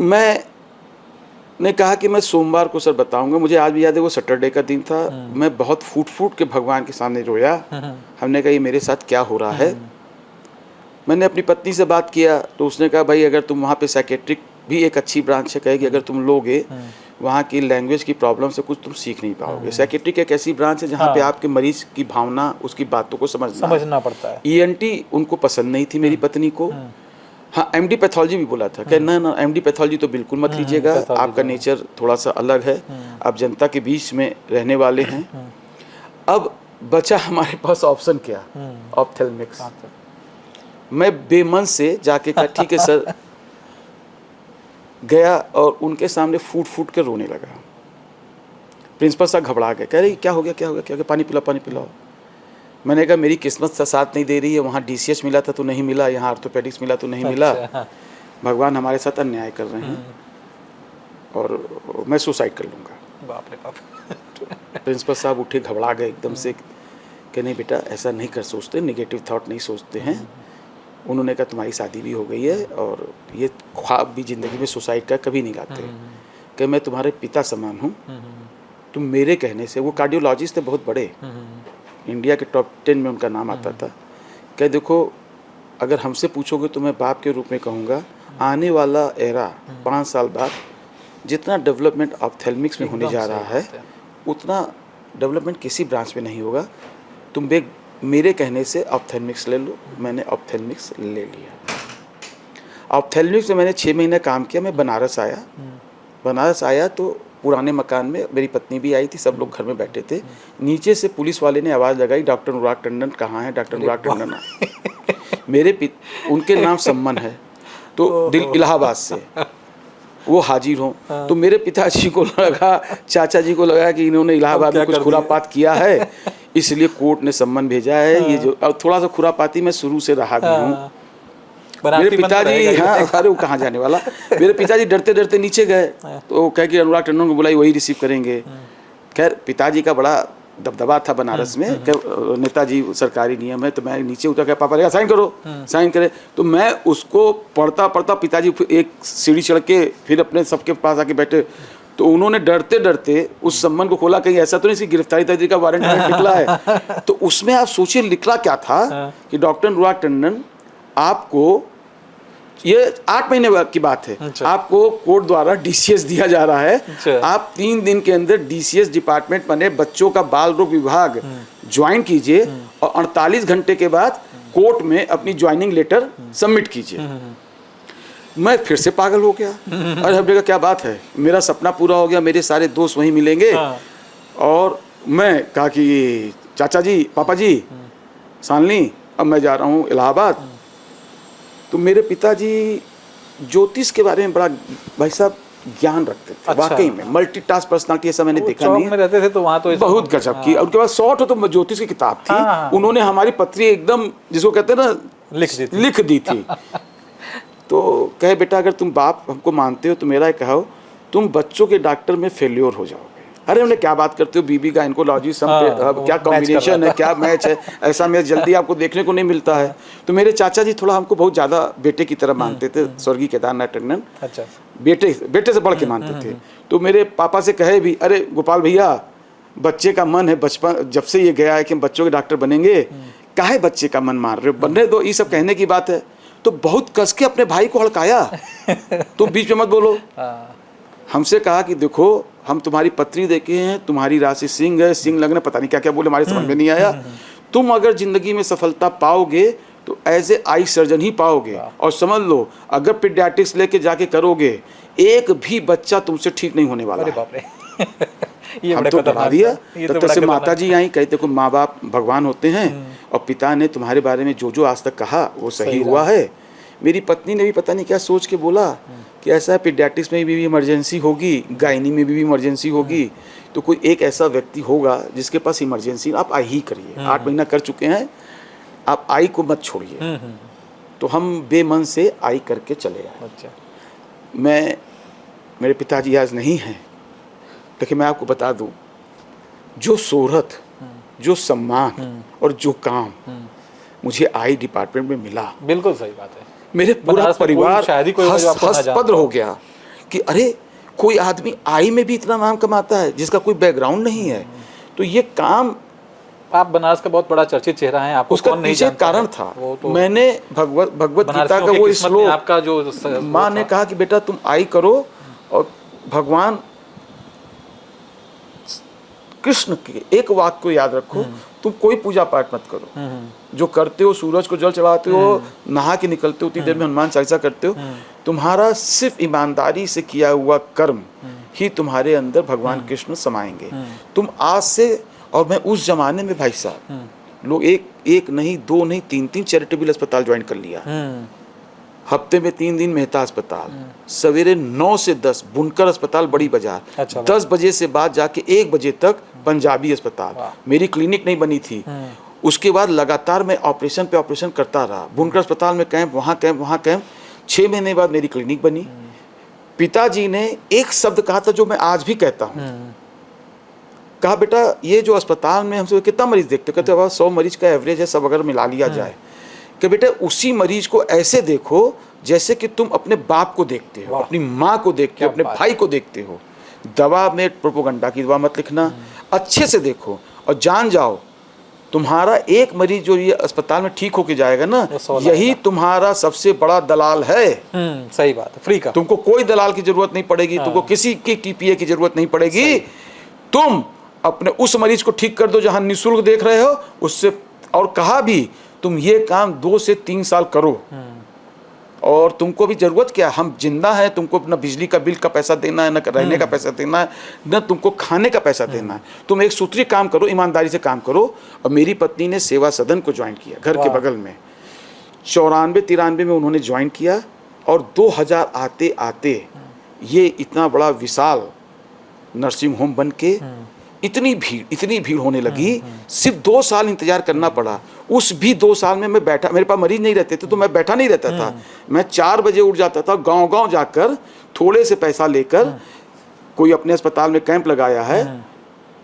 मैंने कहा कि मैं सोमवार को सर बताऊंगा। मुझे आज भी याद है, वो सैटरडे का दिन था। मैं बहुत फूट के भगवान के सामने रोया। हमने कहा ये मेरे साथ क्या हो रहा है। मैंने अपनी पत्नी से बात किया तो उसने कहा भाई अगर तुम वहाँ पे साइकेट्रिक भी एक अच्छी ब्रांच है, कहेगी अगर तुम लोगे वहाँ की लैंग्वेज की प्रॉब्लम से कुछ तुम सीख नहीं पाओगे। साइकेट्रिक एक ऐसी ब्रांच है जहाँ पे आपके मरीज की भावना, उसकी बातों को समझना पड़ता है। ENT उनको पसंद नहीं थी मेरी पत्नी को। हाँ, MD पैथोलॉजी भी बोला था कि ना MD पैथोलॉजी तो बिल्कुल मत लीजिएगा, आपका नेचर थोड़ा सा अलग है, आप जनता के बीच में रहने वाले हैं। अब बचा हमारे पास ऑप्शन क्या, ऑप्थेल्मिक्स। मैं बेमन से जाके कहा ठीक है सर, गया और उनके सामने फूट फूट के रोने लगा। प्रिंसिपल साहब घबरा गए, कह रही क्या हो गया क्या हो गया क्या हो गया, पानी पिलाओ पानी पिलाओ। मैंने कहा मेरी किस्मत साथ नहीं दे रही है, वहाँ DCH मिला था तो नहीं मिला, यहाँ ऑर्थोपेडिक्स मिला तो नहीं मिला। भगवान हमारे साथ अन्याय कर रहे हैं और मैं सुसाइड कर लूँगा। बाप रे बाप। प्रिंसिपल साहब उठे, घबरा गए एकदम से कि नहीं बेटा ऐसा नहीं कर सोचते, नेगेटिव थॉट नहीं सोचते हैं। उन्होंने कहा तुम्हारी शादी भी हो गई है और ये ख्वाब भी ज़िंदगी में सुसाइड का कभी नहीं लाते कि मैं तुम्हारे पिता समान हूँ, तुम मेरे कहने से, वो कार्डियोलॉजिस्ट थे बहुत बड़े, इंडिया के टॉप 10 में उनका नाम आता था, कह देखो अगर हमसे पूछोगे तो मैं बाप के रूप में कहूँगा आने वाला एरा 5 साल बाद जितना डेवलपमेंट ऑप्थेल्मिक्स में होने जा रहा है उतना डेवलपमेंट किसी ब्रांच में नहीं होगा, तुम मेरे कहने से ऑप्थेल्मिक्स ले लो। मैंने ऑप्थेल्मिक्स ले लिया। ऑप्थेल्मिक्स में मैंने 6 महीने काम किया। मैं बनारस आया तो पुराने मकान में मेरी पत्नी भी आई थी, सब लोग घर में बैठे थे। नीचे से पुलिस वाले ने आवाज़ लगाई डॉक्टर अनुराग टंडन कहाँ है, डॉक्टर अनुराग टंडन। मेरे उनके नाम सम्मन है तो दिल इलाहाबाद से वो हाजिर हों। तो मेरे पिताजी को लगा, चाचा जी को लगा कि इन्होंने इलाहाबाद में कुछ खुरापात किया है, इसलिए कोर्ट ने सम्मन भेजा है। ये जो और थोड़ा सा खुरापाती मैं शुरू से रहा भी हूँ। मेरे पिताजी, हाँ अरे वो कहाँ जाने वाला। मेरे पिताजी डरते डरते नीचे गए तो कह के अनुराग टंडन को बुलाई, वही रिसीव करेंगे। खैर पिताजी का बड़ा दबदबा था बनारस में, नेताजी सरकारी नियम है, तो मैं नीचे उतर के पापा साइन करो, साइन करे। तो मैं उसको पढ़ता पढ़ता पिताजी एक सीढ़ी चढ़ के फिर अपने सबके पास आके बैठे, तो उन्होंने डरते डरते उस सम्मन को खोला, कहीं ऐसा तो नहीं गिरफ्तारी तहरीर का वारंट निकला है। तो उसमें आप सोचिए निकला क्या था कि डॉक्टर अनुराग टंडन आपको, ये 8 महीने की बात है, आपको कोर्ट द्वारा DCS दिया जा रहा है। आप 3 दिन के अंदर DCS डिपार्टमेंट बने बच्चों का बाल रोग विभाग ज्वाइन कीजिए और 48 घंटे के बाद कोर्ट में अपनी ज्वाइनिंग लेटर सबमिट कीजिए। मैं फिर से पागल हो गया। अरे हमने कहा क्या बात है, मेरा सपना पूरा हो गया, मेरे सारे दोस्त वहीं मिलेंगे। और मैं कहा कि चाचा जी, पापा जी, सालनी, अब मैं जा रहा हूँ इलाहाबाद। तो मेरे पिताजी ज्योतिष के बारे में बड़ा भाई साहब ज्ञान रखते थे। वाकई में मल्टीटास्क पर्सनालिटी ऐसा मैंने देखा नहीं है। रहते थे तो वहाँ तो बहुत गजब की। उनके पास 100 तो ज्योतिष की किताब थी। उन्होंने हमारी पत्री एकदम जिसको कहते हैं ना लिख दी थी। तो कहे बेटा अगर तुम बाप हमको मानते हो तो मेरा कहो तुम बच्चों के डॉक्टर में फेल्योर हो जाओगे। अरे उन्हें क्या बात करते हो, बीबी गायनेकोलॉजी क्या कॉम्बिनेशन है, क्या मैच है, ऐसा मैच जल्दी आपको देखने को नहीं मिलता है। तो मेरे चाचा जी थोड़ा हमको बहुत ज़्यादा बेटे की तरह मानते थे, स्वर्गीय केदारनाथ टंडन। अच्छा, बेटे से बढ़ के मानते थे। तो मेरे पापा से कहे भी, अरे गोपाल भैया बच्चे का मन है, बचपन जब से ये गया है कि हम बच्चों के डॉक्टर बनेंगे, काहे बच्चे का मन मार रहे हो, बनने दो, ये सब कहने की बात है। तो बहुत कस के अपने भाई को हड़काया, तुम बीच में मत बोलो। हमसे कहा कि देखो हम तुम्हारी पत्री देखे हैं, तुम्हारी राशि सिंह है, सिंह लगना पता नहीं क्या क्या बोले, हमारे समझ में नहीं आया। तुम अगर जिंदगी में सफलता पाओगे तो एज ए आई सर्जन ही पाओगे। और समझ लो अगर पीडियाट्रिक्स लेके जाके करोगे, एक भी बच्चा तुमसे ठीक नहीं होने वाला है। हम तो डरा दिया। तब तक से माता जी आई, कहते देखो माँ बाप भगवान होते हैं और पिता ने तुम्हारे बारे में जो जो आज तक कहा वो सही हुआ है। मेरी पत्नी ने भी पता नहीं क्या सोच के बोला कि ऐसा है पीडियाट्रिक्स में भी इमरजेंसी होगी, गायनी में भी इमरजेंसी होगी, तो कोई एक ऐसा व्यक्ति होगा जिसके पास इमरजेंसी, आप आई ही करिए। 8 महीना कर चुके हैं, आप आई को मत छोड़िए। तो हम बेमन से आई करके चले आए। अच्छा। मेरे पिताजी आज नहीं हैं, लेकिन मैं आपको बता दूं, जो शोहरत, जो सम्मान और जो काम मुझे आई डिपार्टमेंट में मिला, बिल्कुल सही बात है। मेरे पूरा परिवार हंसपद हो गया कि अरे कोई आदमी आई में भी इतना नाम कमाता है जिसका कोई बैकग्राउंड नहीं है। तो ये काम आप बनारस का बहुत बड़ा चर्चित चेहरा है, आपको उसका कौन नहीं पीछे जानता कारण है? था। वो तो मैंने भगवत गीता का बनारसियों की वो किस्मत में श्लोक, आपका जो माँ ने कहा कि बेटा तुम आई करो और भगवान कृष्ण के एक वाक्य को याद रखो, तुम कोई पूजा पाठ मत करो। जो करते हो, सूरज को जल चढ़ाते हो, नहा के निकलते हो, उतनी देर में हनुमान चालीसा करते हो, तुम्हारा सिर्फ ईमानदारी से किया हुआ कर्म ही तुम्हारे अंदर भगवान कृष्ण समाएंगे। तुम आज से, और मैं उस जमाने में भाई साहब, लोग एक नहीं, दो नहीं, तीन चैरिटेबल अस्पताल ज्वाइन कर लिया। हफ्ते में 3 दिन मेहता अस्पताल, सवेरे 9 से 10 बुनकर अस्पताल बड़ी बाजार, अच्छा, 10 बजे से बाद जाके 1 बजे तक पंजाबी अस्पताल। मेरी क्लिनिक नहीं बनी थी। उसके बाद लगातार मैं ऑपरेशन पे ऑपरेशन करता रहा। बुनकर अस्पताल में कैंप, वहाँ कैंप, वहाँ कैंप। 6 महीने बाद मेरी क्लिनिक बनी। पिताजी ने एक शब्द कहा था जो मैं आज भी कहता हूँ। कहा बेटा ये जो अस्पताल में हमसे कितना मरीज देखते हो? कहते अब 100 मरीज का एवरेज है, सब अगर मिला लिया जाए। कि बेटा उसी मरीज को ऐसे देखो जैसे कि तुम अपने बाप को देखते हो, अपनी माँ को देखते हो, अपने भाई को देखते हो। दवा में प्रोपोगंडा की दवा मत लिखना, अच्छे से देखो और जान जाओ तुम्हारा एक मरीज जो ये अस्पताल में ठीक होके जाएगा ना, यही तुम्हारा सबसे बड़ा दलाल है। सही बात है, फ्री का। तुमको कोई दलाल की जरूरत नहीं पड़ेगी, तुमको किसी की टीपीए की जरूरत नहीं पड़ेगी। तुम अपने उस मरीज को ठीक कर दो जहां निःशुल्क देख रहे हो उससे। और कहा भी तुम ये काम 2 से 3 साल करो, और तुमको भी जरूरत क्या, हम जिंदा हैं, तुमको अपना बिजली का बिल का पैसा देना है, न रहने का पैसा देना है, न तुमको खाने का पैसा देना है। तुम एक सूत्री काम करो, ईमानदारी से काम करो। और मेरी पत्नी ने सेवा सदन को ज्वाइन किया घर के बगल में। 94-93 में उन्होंने ज्वाइन किया, और 2000 आते आते ये इतना बड़ा विशाल नर्सिंग होम बन के इतनी भीड़ होने लगी। सिर्फ 2 साल इंतजार करना पड़ा। उस भी 2 साल में मैं बैठा, मेरे पास मरीज नहीं रहते थे तो मैं बैठा नहीं रहता था। मैं 4 बजे उठ जाता था, गांव-गांव जाकर थोड़े से पैसा लेकर, कोई अपने अस्पताल में कैंप लगाया है।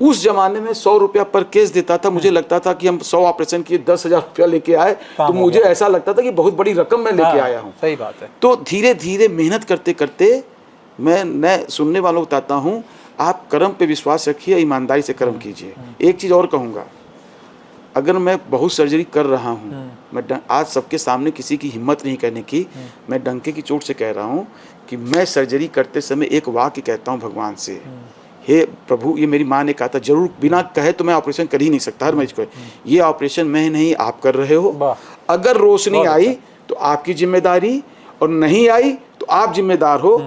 उस जमाने में 100 रुपया पर केस देता था। मुझे लगता था कि हम 100 ऑपरेशन किए, 10,000 रुपया लेके आए, तो मुझे ऐसा लगता था कि बहुत बड़ी रकम मैं लेके आया हूँ। सही बात है। तो धीरे धीरे मेहनत करते करते मैं सुनने वालों को बताता हूँ, आप कर्म पे विश्वास रखिए, ईमानदारी से कर्म कीजिए। एक चीज़ और कहूँगा, अगर मैं बहुत सर्जरी कर रहा हूँ, मैं आज सबके सामने किसी की हिम्मत नहीं करने की, मैं डंके की चोट से कह रहा हूँ कि मैं सर्जरी करते समय एक वाक्य कहता हूँ भगवान से, हे प्रभु, ये मेरी माँ ने कहा था, जरूर बिना कहे तो मैं ऑपरेशन कर ही नहीं सकता हर मरीज को, ये ऑपरेशन मैं नहीं आप कर रहे हो। अगर रोशनी आई तो आपकी जिम्मेदारी, और नहीं आई तो आप जिम्मेदार हो।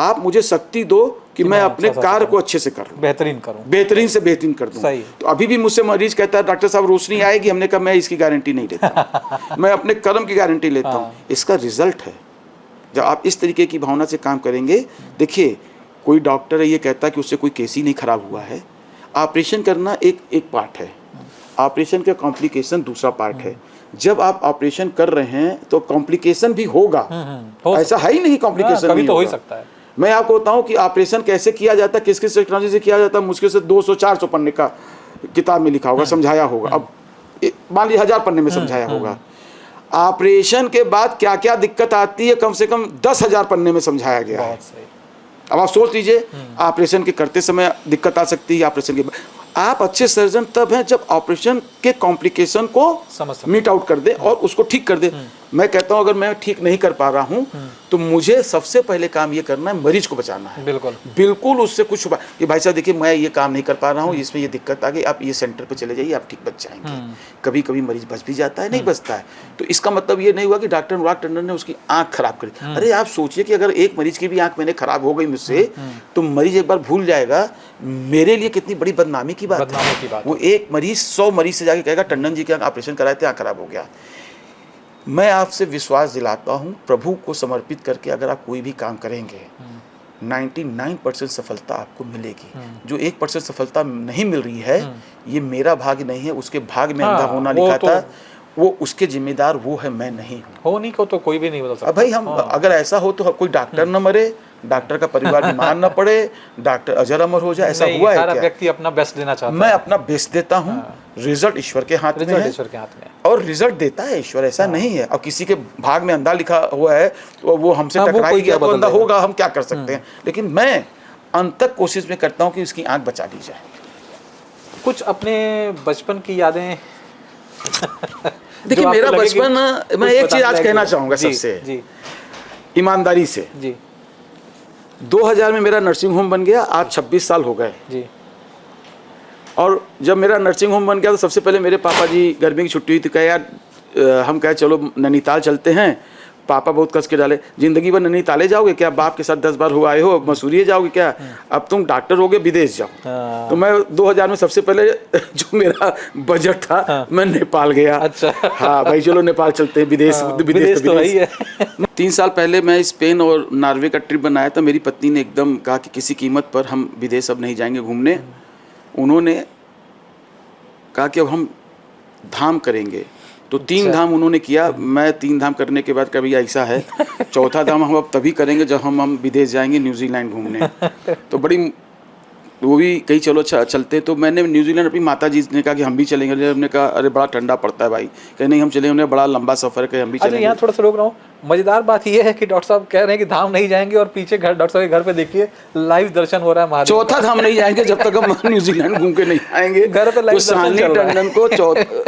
आप मुझे शक्ति दो कि मैं अपने कार्य को अच्छे से करूं, बेहतरीन करूं, बेहतरीन से बेहतरीन कर दूं। तो अभी भी मुझसे मरीज कहता है डॉक्टर साहब रोशनी आएगी, हमने कहा मैं इसकी गारंटी नहीं लेता मैं अपने कर्म की गारंटी लेता हूं। इसका रिजल्ट है जब आप इस तरीके की भावना से काम करेंगे। देखिए कोई डॉक्टर है ये कहता है कि उससे कोई केस ही नहीं खराब हुआ है। ऑपरेशन करना एक पार्ट है, ऑपरेशन का कॉम्प्लिकेशन दूसरा पार्ट है। जब आप ऑपरेशन कर रहे हैं तो कॉम्प्लिकेशन भी होगा, ऐसा है ही नहीं कॉम्प्लिकेशन कभी तो हो ही सकता है। मैं आपको बताऊं कि ऑपरेशन कैसे किया जाता है, किस किस टेक्नोलॉजी से किया जाता है, मुश्किल से 200-400 पन्ने का किताब में लिखा होगा, समझाया होगा। अब मान लीजिए 1000 पन्ने में समझाया होगा। ऑपरेशन के बाद क्या क्या दिक्कत आती है कम से कम 10,000 पन्ने में समझाया गया है। अब आप सोच लीजिए ऑपरेशन के करते समय दिक्कत आ सकती है, ऑपरेशन के आप अच्छे सर्जन तब हैं जब ऑपरेशन के कॉम्प्लिकेशन को मीट आउट कर दे और उसको ठीक कर दे। मैं कहता हूं अगर मैं ठीक नहीं कर पा रहा हूं तो मुझे सबसे पहले काम ये करना है, मरीज को बचाना है। बिल्कुल उससे कुछ छुपा कि भाई साहब देखिए मैं ये काम नहीं कर पा रहा हूं, इसमें ये दिक्कत आ गई, आप ये सेंटर पे चले जाइए, आप ठीक बच जाएंगे। कभी कभी मरीज बच भी जाता है, नहीं बचता है, तो इसका मतलब ये नहीं हुआ कि डॉक्टर अनुराग टंडन ने उसकी आंख खराब करी। अरे आप सोचिए कि अगर एक मरीज की भी आंख मैंने खराब हो गई मुझसे तो मरीज एक बार भूल जाएगा, मेरे लिए कितनी बड़ी बदनामी की बात है। वो एक मरीज 100 मरीज से जाके कहेगा टंडन जी के ऑपरेशन कराए थे, आंख खराब हो गया। मैं आपसे विश्वास दिलाता हूं, प्रभु को समर्पित करके अगर आप कोई भी काम करेंगे 99% सफलता आपको मिलेगी। जो 1% सफलता नहीं मिल रही है ये मेरा भाग्य नहीं है, उसके भाग्य में अंधा होना लिखा था, वो उसके जिम्मेदार वो है, मैं नहीं हूँ। होनी को तो कोई भी नहीं बदल सकता। अब भाई हम अगर ऐसा हो तो कोई डॉक्टर न मरे, डॉक्टर का परिवार बीमार न पड़े, डॉक्टर अजर अमर हो जाए, ऐसा हुआ है क्या? व्यक्ति अपना बेस्ट देना चाहता है। मैं अपना बेस्ट देता हूँ, रिजल्ट ईश्वर के हाथ में है, ईश्वर के हाथ में, और रिजल्ट देता है ईश्वर, ऐसा नहीं है। और किसी के भाग में अंधा लिखा हुआ है तो वो हमसे टकराई गया तो अंधा होगा, हम क्या कर सकते हैं। लेकिन मैं अंत तक कोशिश में करता हूँ कि उसकी आंख बचा ली जाए। कुछ अपने बचपन की यादें देखिए जो आपको मेरा लगे कि बचपन, मैं कुछ एक बताने चीज आज लायक कहना हो। चाहूंगा जी, सबसे जी ईमानदारी से। जी 2000 में मेरा नर्सिंग होम बन गया, आज 26 साल हो गए। जी और जब मेरा नर्सिंग होम बन गया तो सबसे पहले मेरे पापा जी गर्मी की छुट्टी हुई तो कहे यार हम कहे चलो नैनीताल चलते हैं। पापा बहुत कस के डाले, जिंदगी भर नैनीताले जाओगे क्या, बाप के साथ 10 बार हो आए हो, मसूरी जाओगे क्या, अब तुम डॉक्टर होगे विदेश जाओ। हाँ। तो मैं 2000 में सबसे पहले जो मेरा बजट था मैं नेपाल गया। अच्छा। हाँ भाई चलो नेपाल चलते हैं, विदेश विदेश तो वही है। 3 साल पहले मैं स्पेन और नॉर्वे का ट्रिप बनाया था। मेरी पत्नी ने एकदम कहा कि किसी कीमत पर हम विदेश अब नहीं जाएंगे घूमने। उन्होंने कहा कि अब हम धाम करेंगे, तो 3 धाम उन्होंने किया। मैं 3 धाम करने के बाद कभी ऐसा है चौथा धाम हम अब तभी करेंगे जब हम विदेश जाएंगे न्यूजीलैंड घूमने। तो बड़ी वो भी कहीं चलो अच्छा चलते। तो मैंने न्यूजीलैंड अपनी माता जी ने कहा कि हम भी चलेंगे। हमने कहा अरे बड़ा ठंडा पड़ता है भाई, कहीं नहीं हम चलेंगे, उन्हें बड़ा लंबा सफर है, कहीं हम भी अच्छा चलेंगे। यहाँ थोड़ा सा रोक रहा हूँ, मजेदार बात यह है कि डॉक्टर साहब कह रहे हैं कि धाम नहीं जाएंगे और पीछे घर डॉक्टर साहब के घर पे देखिए लाइव दर्शन हो रहा है महादेव। चौथा धाम नहीं जाएंगे जब तक हम न्यूजीलैंड घूम के नहीं आएंगे। घर पे तो लाइव दर्शन सानी चल रहा है। टंडन को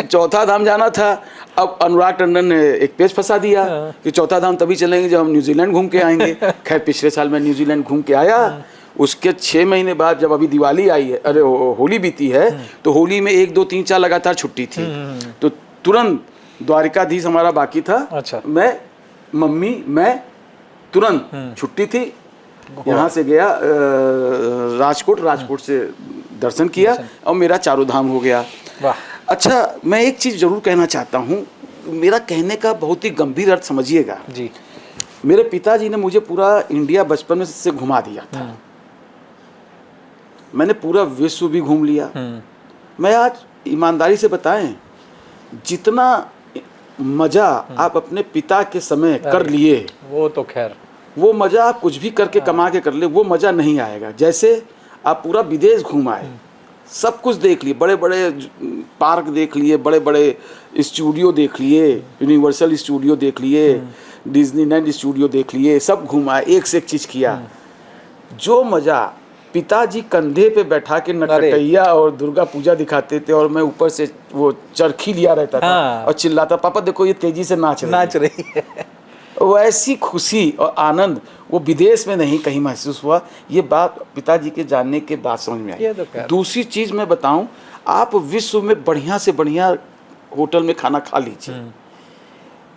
चौथा धाम जाना था। अब अनुराग टंडन ने एक पेज फंसा दिया कि चौथा धाम तभी चलेंगे जब हम न्यूजीलैंड घूम के आएंगे। खैर पिछले साल मैं न्यूजीलैंड घूम के आया। उसके 6 महीने बाद जब अभी दिवाली आई है, अरे होली बीती है, तो होली में 1 2 3 4 लगातार छुट्टी थी। तो तुरंत द्वारिकाधीश हमारा बाकी था। अच्छा। मैं मम्मी मैं तुरंत छुट्टी थी, यहाँ से गया राजकोट से दर्शन किया और मेरा चारों धाम हो गया। वाह। अच्छा मैं एक चीज़ जरूर कहना चाहता हूँ, मेरा कहने का बहुत ही गंभीर अर्थ समझिएगा। जी मेरे पिताजी ने मुझे पूरा इंडिया बचपन में से घुमा दिया था। मैंने पूरा विश्व भी घूम लिया। मैं आज ईमानदारी से बताएं, जितना मज़ा आप अपने पिता के समय कर लिए, वो तो खैर वो मज़ा आप कुछ भी करके कमा के कर ले, वो मज़ा नहीं आएगा। जैसे आप पूरा विदेश घूम आए, सब कुछ देख लिए, बड़े बड़े पार्क देख लिए, बड़े बड़े स्टूडियो देख लिए, यूनिवर्सल स्टूडियो देख लिए, डिज्नीलैंड स्टूडियो देख लिए, सब घुमाए, एक से एक चीज़ किया। जो मज़ा पिताजी कंधे पे बैठा के नटकैया और दुर्गा पूजा दिखाते थे और मैं ऊपर से वो चरखी लिया रहता था और चिल्लाता पापा देखो ये तेजी से नाच रही है। वैसी खुशी और आनंद वो विदेश में नहीं कहीं महसूस हुआ। ये बात पिताजी के जानने के बाद समझ में आई। दूसरी चीज़ मैं बताऊं, आप विश्व में बढ़िया से बढ़िया होटल में खाना खा लीजिए,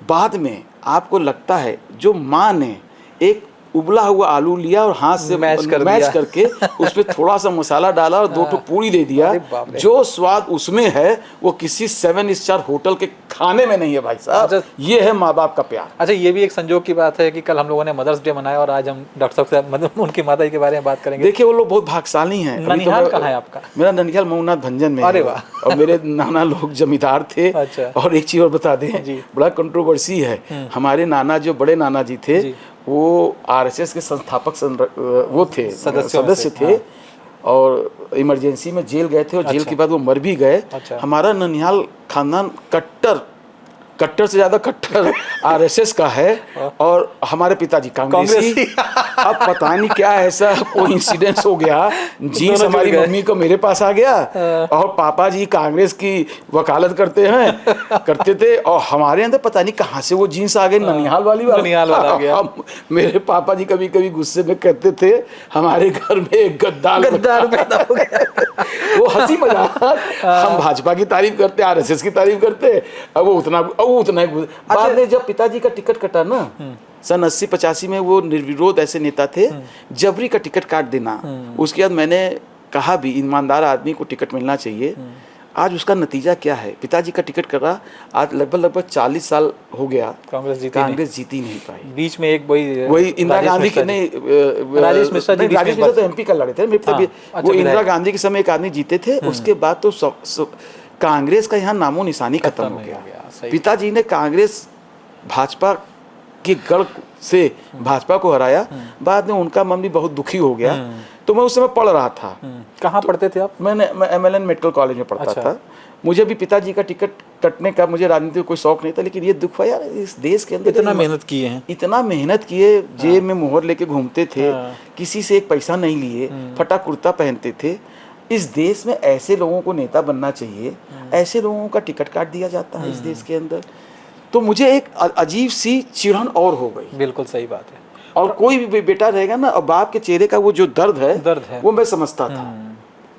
बाद में आपको लगता है जो माँ ने एक उबला हुआ आलू लिया और हाथ से मैच करके उसमें थोड़ा सा मसाला डाला और 2 पूरी दे दिया, जो स्वाद उसमें है वो किसी 7 स्टार होटल के खाने में नहीं है भाई साहब। ये है माँ बाप का प्यार। अच्छा ये भी एक संजोग की बात है कि कल हम लोगों ने मदर्स डे मनाया और आज हम डॉक्टर साहब से मतलब उनकी माता जी के बारे में बात करेंगे। देखिए वो लोग बहुत भाग्यशाली हैं। ननिहाल कहाँ है आपका? मेरा ननिहाल मऊनाथ भंजन में। अरे वाह। और मेरे नाना लोग जमींदार थे। और एक चीज़ और बता दें, बड़ा कंट्रोवर्सी है, हमारे नाना जो बड़े नाना जी थे वो आरएसएस के संस्थापक वो थे, सदस्य थे और इमरजेंसी में जेल गए थे और जेल के बाद वो मर भी गए। हमारा ननिहाल खानदान कट्टर से ज्यादा कट्टर आरएसएस का है और हमारे पिताजी कांग्रेसी। अब पता नहीं क्या ऐसा कोइंसिडेंस हो गया, जीन्स हमारी मम्मी को मेरे पास आ गया और पापा जी कांग्रेस की वकालत करते थे और हमारे अंदर पता नहीं कहाँ से वो जीन्स आ गई, ननिहाल वाला आ गया। मेरे पापा जी कभी कभी गुस्से में कहते थे हमारे घर में एक गद्दार पैदा हो गया। वो हंसी मजाक, हम भाजपा की तारीफ करते, आरएसएस की तारीफ करते, अब वो उतना बाद में जब पिताजी का टिकट कटा ना सन 80-85 में, वो निर्विरोध ऐसे नेता थे, जबरी का टिकट काट देना। उसके बाद मैंने कहा भी ईमानदार आदमी को टिकट मिलना चाहिए। आज उसका नतीजा क्या है, पिताजी का टिकट करा, आज लगभग 40 साल हो गया, कांग्रेस जीती नहीं पाई। बीच में एक वही इंदिरा गांधी के नहीं, राजेश मिश्रा तो एमपी का लड़े थे। वो इंदिरा गांधी के समय एक आदमी जीते थे, उसके बाद तो कांग्रेस का यहाँ नामो निशानी खत्म हो गया। पिताजी ने कांग्रेस भाजपा के गढ़ से भाजपा को हराया, बाद में उनका मन भी बहुत दुखी हो गया। तो मैं उस समय पढ़ रहा था। कहाँ पढ़ते थे आप? मैं MLN मेडिकल कॉलेज में पढ़ता था। मुझे भी पिताजी का टिकट कटने का मुझे राजनीति में कोई शौक नहीं था, लेकिन ये दुख हुआ यार इस देश के अंदर इतना मेहनत किए हैं, इतना मेहनत किए, जेब में मोहर लेके घूमते थे, किसी से एक पैसा नहीं लिए, फटा कुर्ता पहनते थे। इस देश में ऐसे लोगों को नेता बनना चाहिए, ऐसे लोगों का टिकट काट दिया जाता है इस देश के अंदर। तो मुझे एक अजीब सी चिढ़न और हो गई। बिल्कुल सही बात है। और कोई भी बेटा रहेगा ना, और बाप के चेहरे का वो जो दर्द है वो मैं समझता था।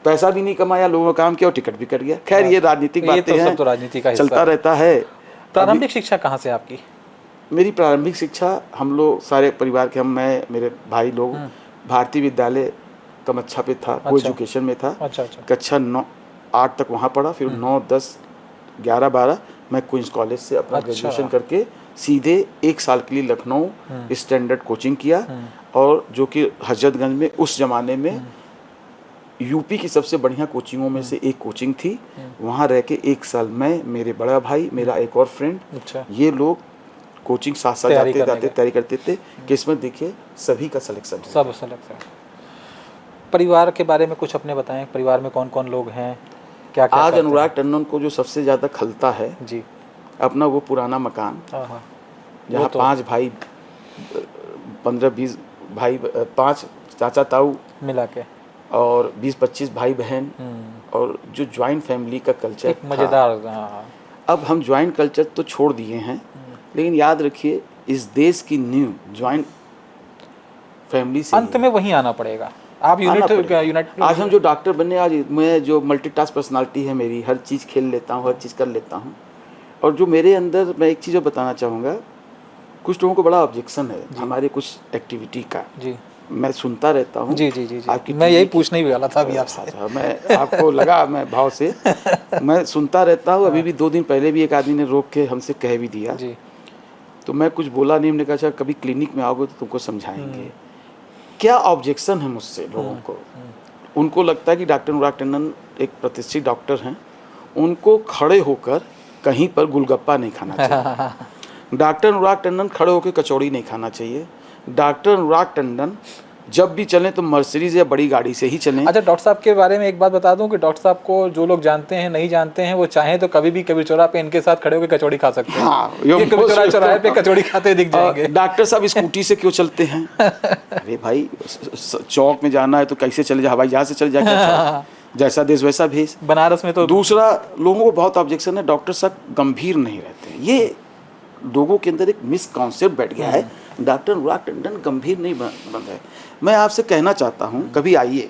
पैसा भी नहीं कमाया, लोगों का काम किया और टिकट भी कट गया। खैर ये राजनीतिक बातें हैं, सब तो राजनीति का हिस्सा चलता रहता है। प्रारंभिक शिक्षा कहाँ से आपकी? मेरी प्रारंभिक शिक्षा, हम लोग सारे परिवार के, मैं मेरे भाई लोग भारतीय विद्यालय कमच्छा पे था, वो एजुकेशन में था। अच्छा। कक्षा 9-8 तक वहाँ पढ़ा, फिर 9, 10, 11, 12 मैं क्वींस कॉलेज से अपना ग्रेजुएशन करके सीधे 1 साल के लिए लखनऊ स्टैंडर्ड कोचिंग किया, और जो कि हजरतगंज में उस ज़माने में यूपी की सबसे बढ़िया कोचिंगों में से एक कोचिंग थी। वहाँ रह के 1 साल मैं, मेरे बड़ा भाई, मेरा एक और फ्रेंड, ये लोग कोचिंग साथ साथ जाते तैयारी करते थे। किस्मत देखिए सभी का सिलेक्शन, सब सिलेक्शन। परिवार के बारे में कुछ अपने बताएं, परिवार में कौन कौन लोग हैं, क्या क्या? आज अनुराग टंडन को जो सबसे ज़्यादा खलता है जी, अपना वो पुराना मकान, जहाँ 5 भाई, 15-20 भाई, 5 चाचा ताऊ मिला के, और 20-25 भाई बहन, और जो ज्वाइंट फैमिली का कल्चर एक मज़ेदार। अब हम ज्वाइंट कल्चर तो छोड़ दिए हैं, लेकिन याद रखिए इस देश की न्यू ज्वाइंट फैमिली से अंत में वहीं आना पड़ेगा। आप यूनिट आज हम जो डॉक्टर बने, आज मैं जो मल्टीटास्क पर्सनालिटी है मेरी, हर चीज़ खेल लेता हूँ, हर चीज़ कर लेता हूँ। और जो मेरे अंदर, मैं एक चीज़ और बताना चाहूँगा, कुछ लोगों को बड़ा ऑब्जेक्शन है हमारे कुछ एक्टिविटी का। जी, मैं सुनता रहता हूँ। जी। मैं यही पूछने ही वाला था अभी आपसे। मैं आपको लगा मैं भाव से मैं सुनता रहता हूँ। अभी भी 2 दिन पहले भी एक आदमी ने रोक के हमसे कह भी दिया जी। तो मैं कुछ बोला नहीं। हमने कहा अच्छा कभी क्लिनिक में आओगे तो तुमको समझाएंगे। क्या ऑब्जेक्शन है मुझसे लोगों को। उनको लगता है कि डॉक्टर अनुराग टंडन एक प्रतिष्ठित डॉक्टर हैं, उनको खड़े होकर कहीं पर गुलगप्पा नहीं खाना चाहिए। डॉक्टर अनुराग टंडन खड़े होकर कचौड़ी नहीं खाना चाहिए। डॉक्टर अनुराग टंडन जब भी चलें तो मर्सिडीज या बड़ी गाड़ी से ही चलें। अच्छा, डॉक्टर साहब के बारे में एक बात बता दूं कि डॉक्टर साहब को जो लोग जानते हैं नहीं जानते हैं, वो चाहें तो कभी भी कबीर चौराहे पे इनके साथ खड़े होकर कचौड़ी खा सकते हैं। हाँ, ये कबीर चौराहे पे कचौड़ी खाते दिख जाएंगे। डॉक्टर साहब स्कूटी से क्यों चलते हैं? अरे भाई चौक में जाना है तो कैसे चले जा, हवाई जहाज से चले जाए, जैसा देश वैसा भेज। बनारस में तो दूसरा, लोगों को बहुत ऑब्जेक्शन है डॉक्टर साहब गंभीर नहीं रहते। ये लोगों के अंदर एक मिसकॉन्सेप्ट बैठ गया है, डॉक्टर अनुराग टंडन गंभीर नहीं बन रहे। मैं आपसे कहना चाहता हूँ कभी आइए,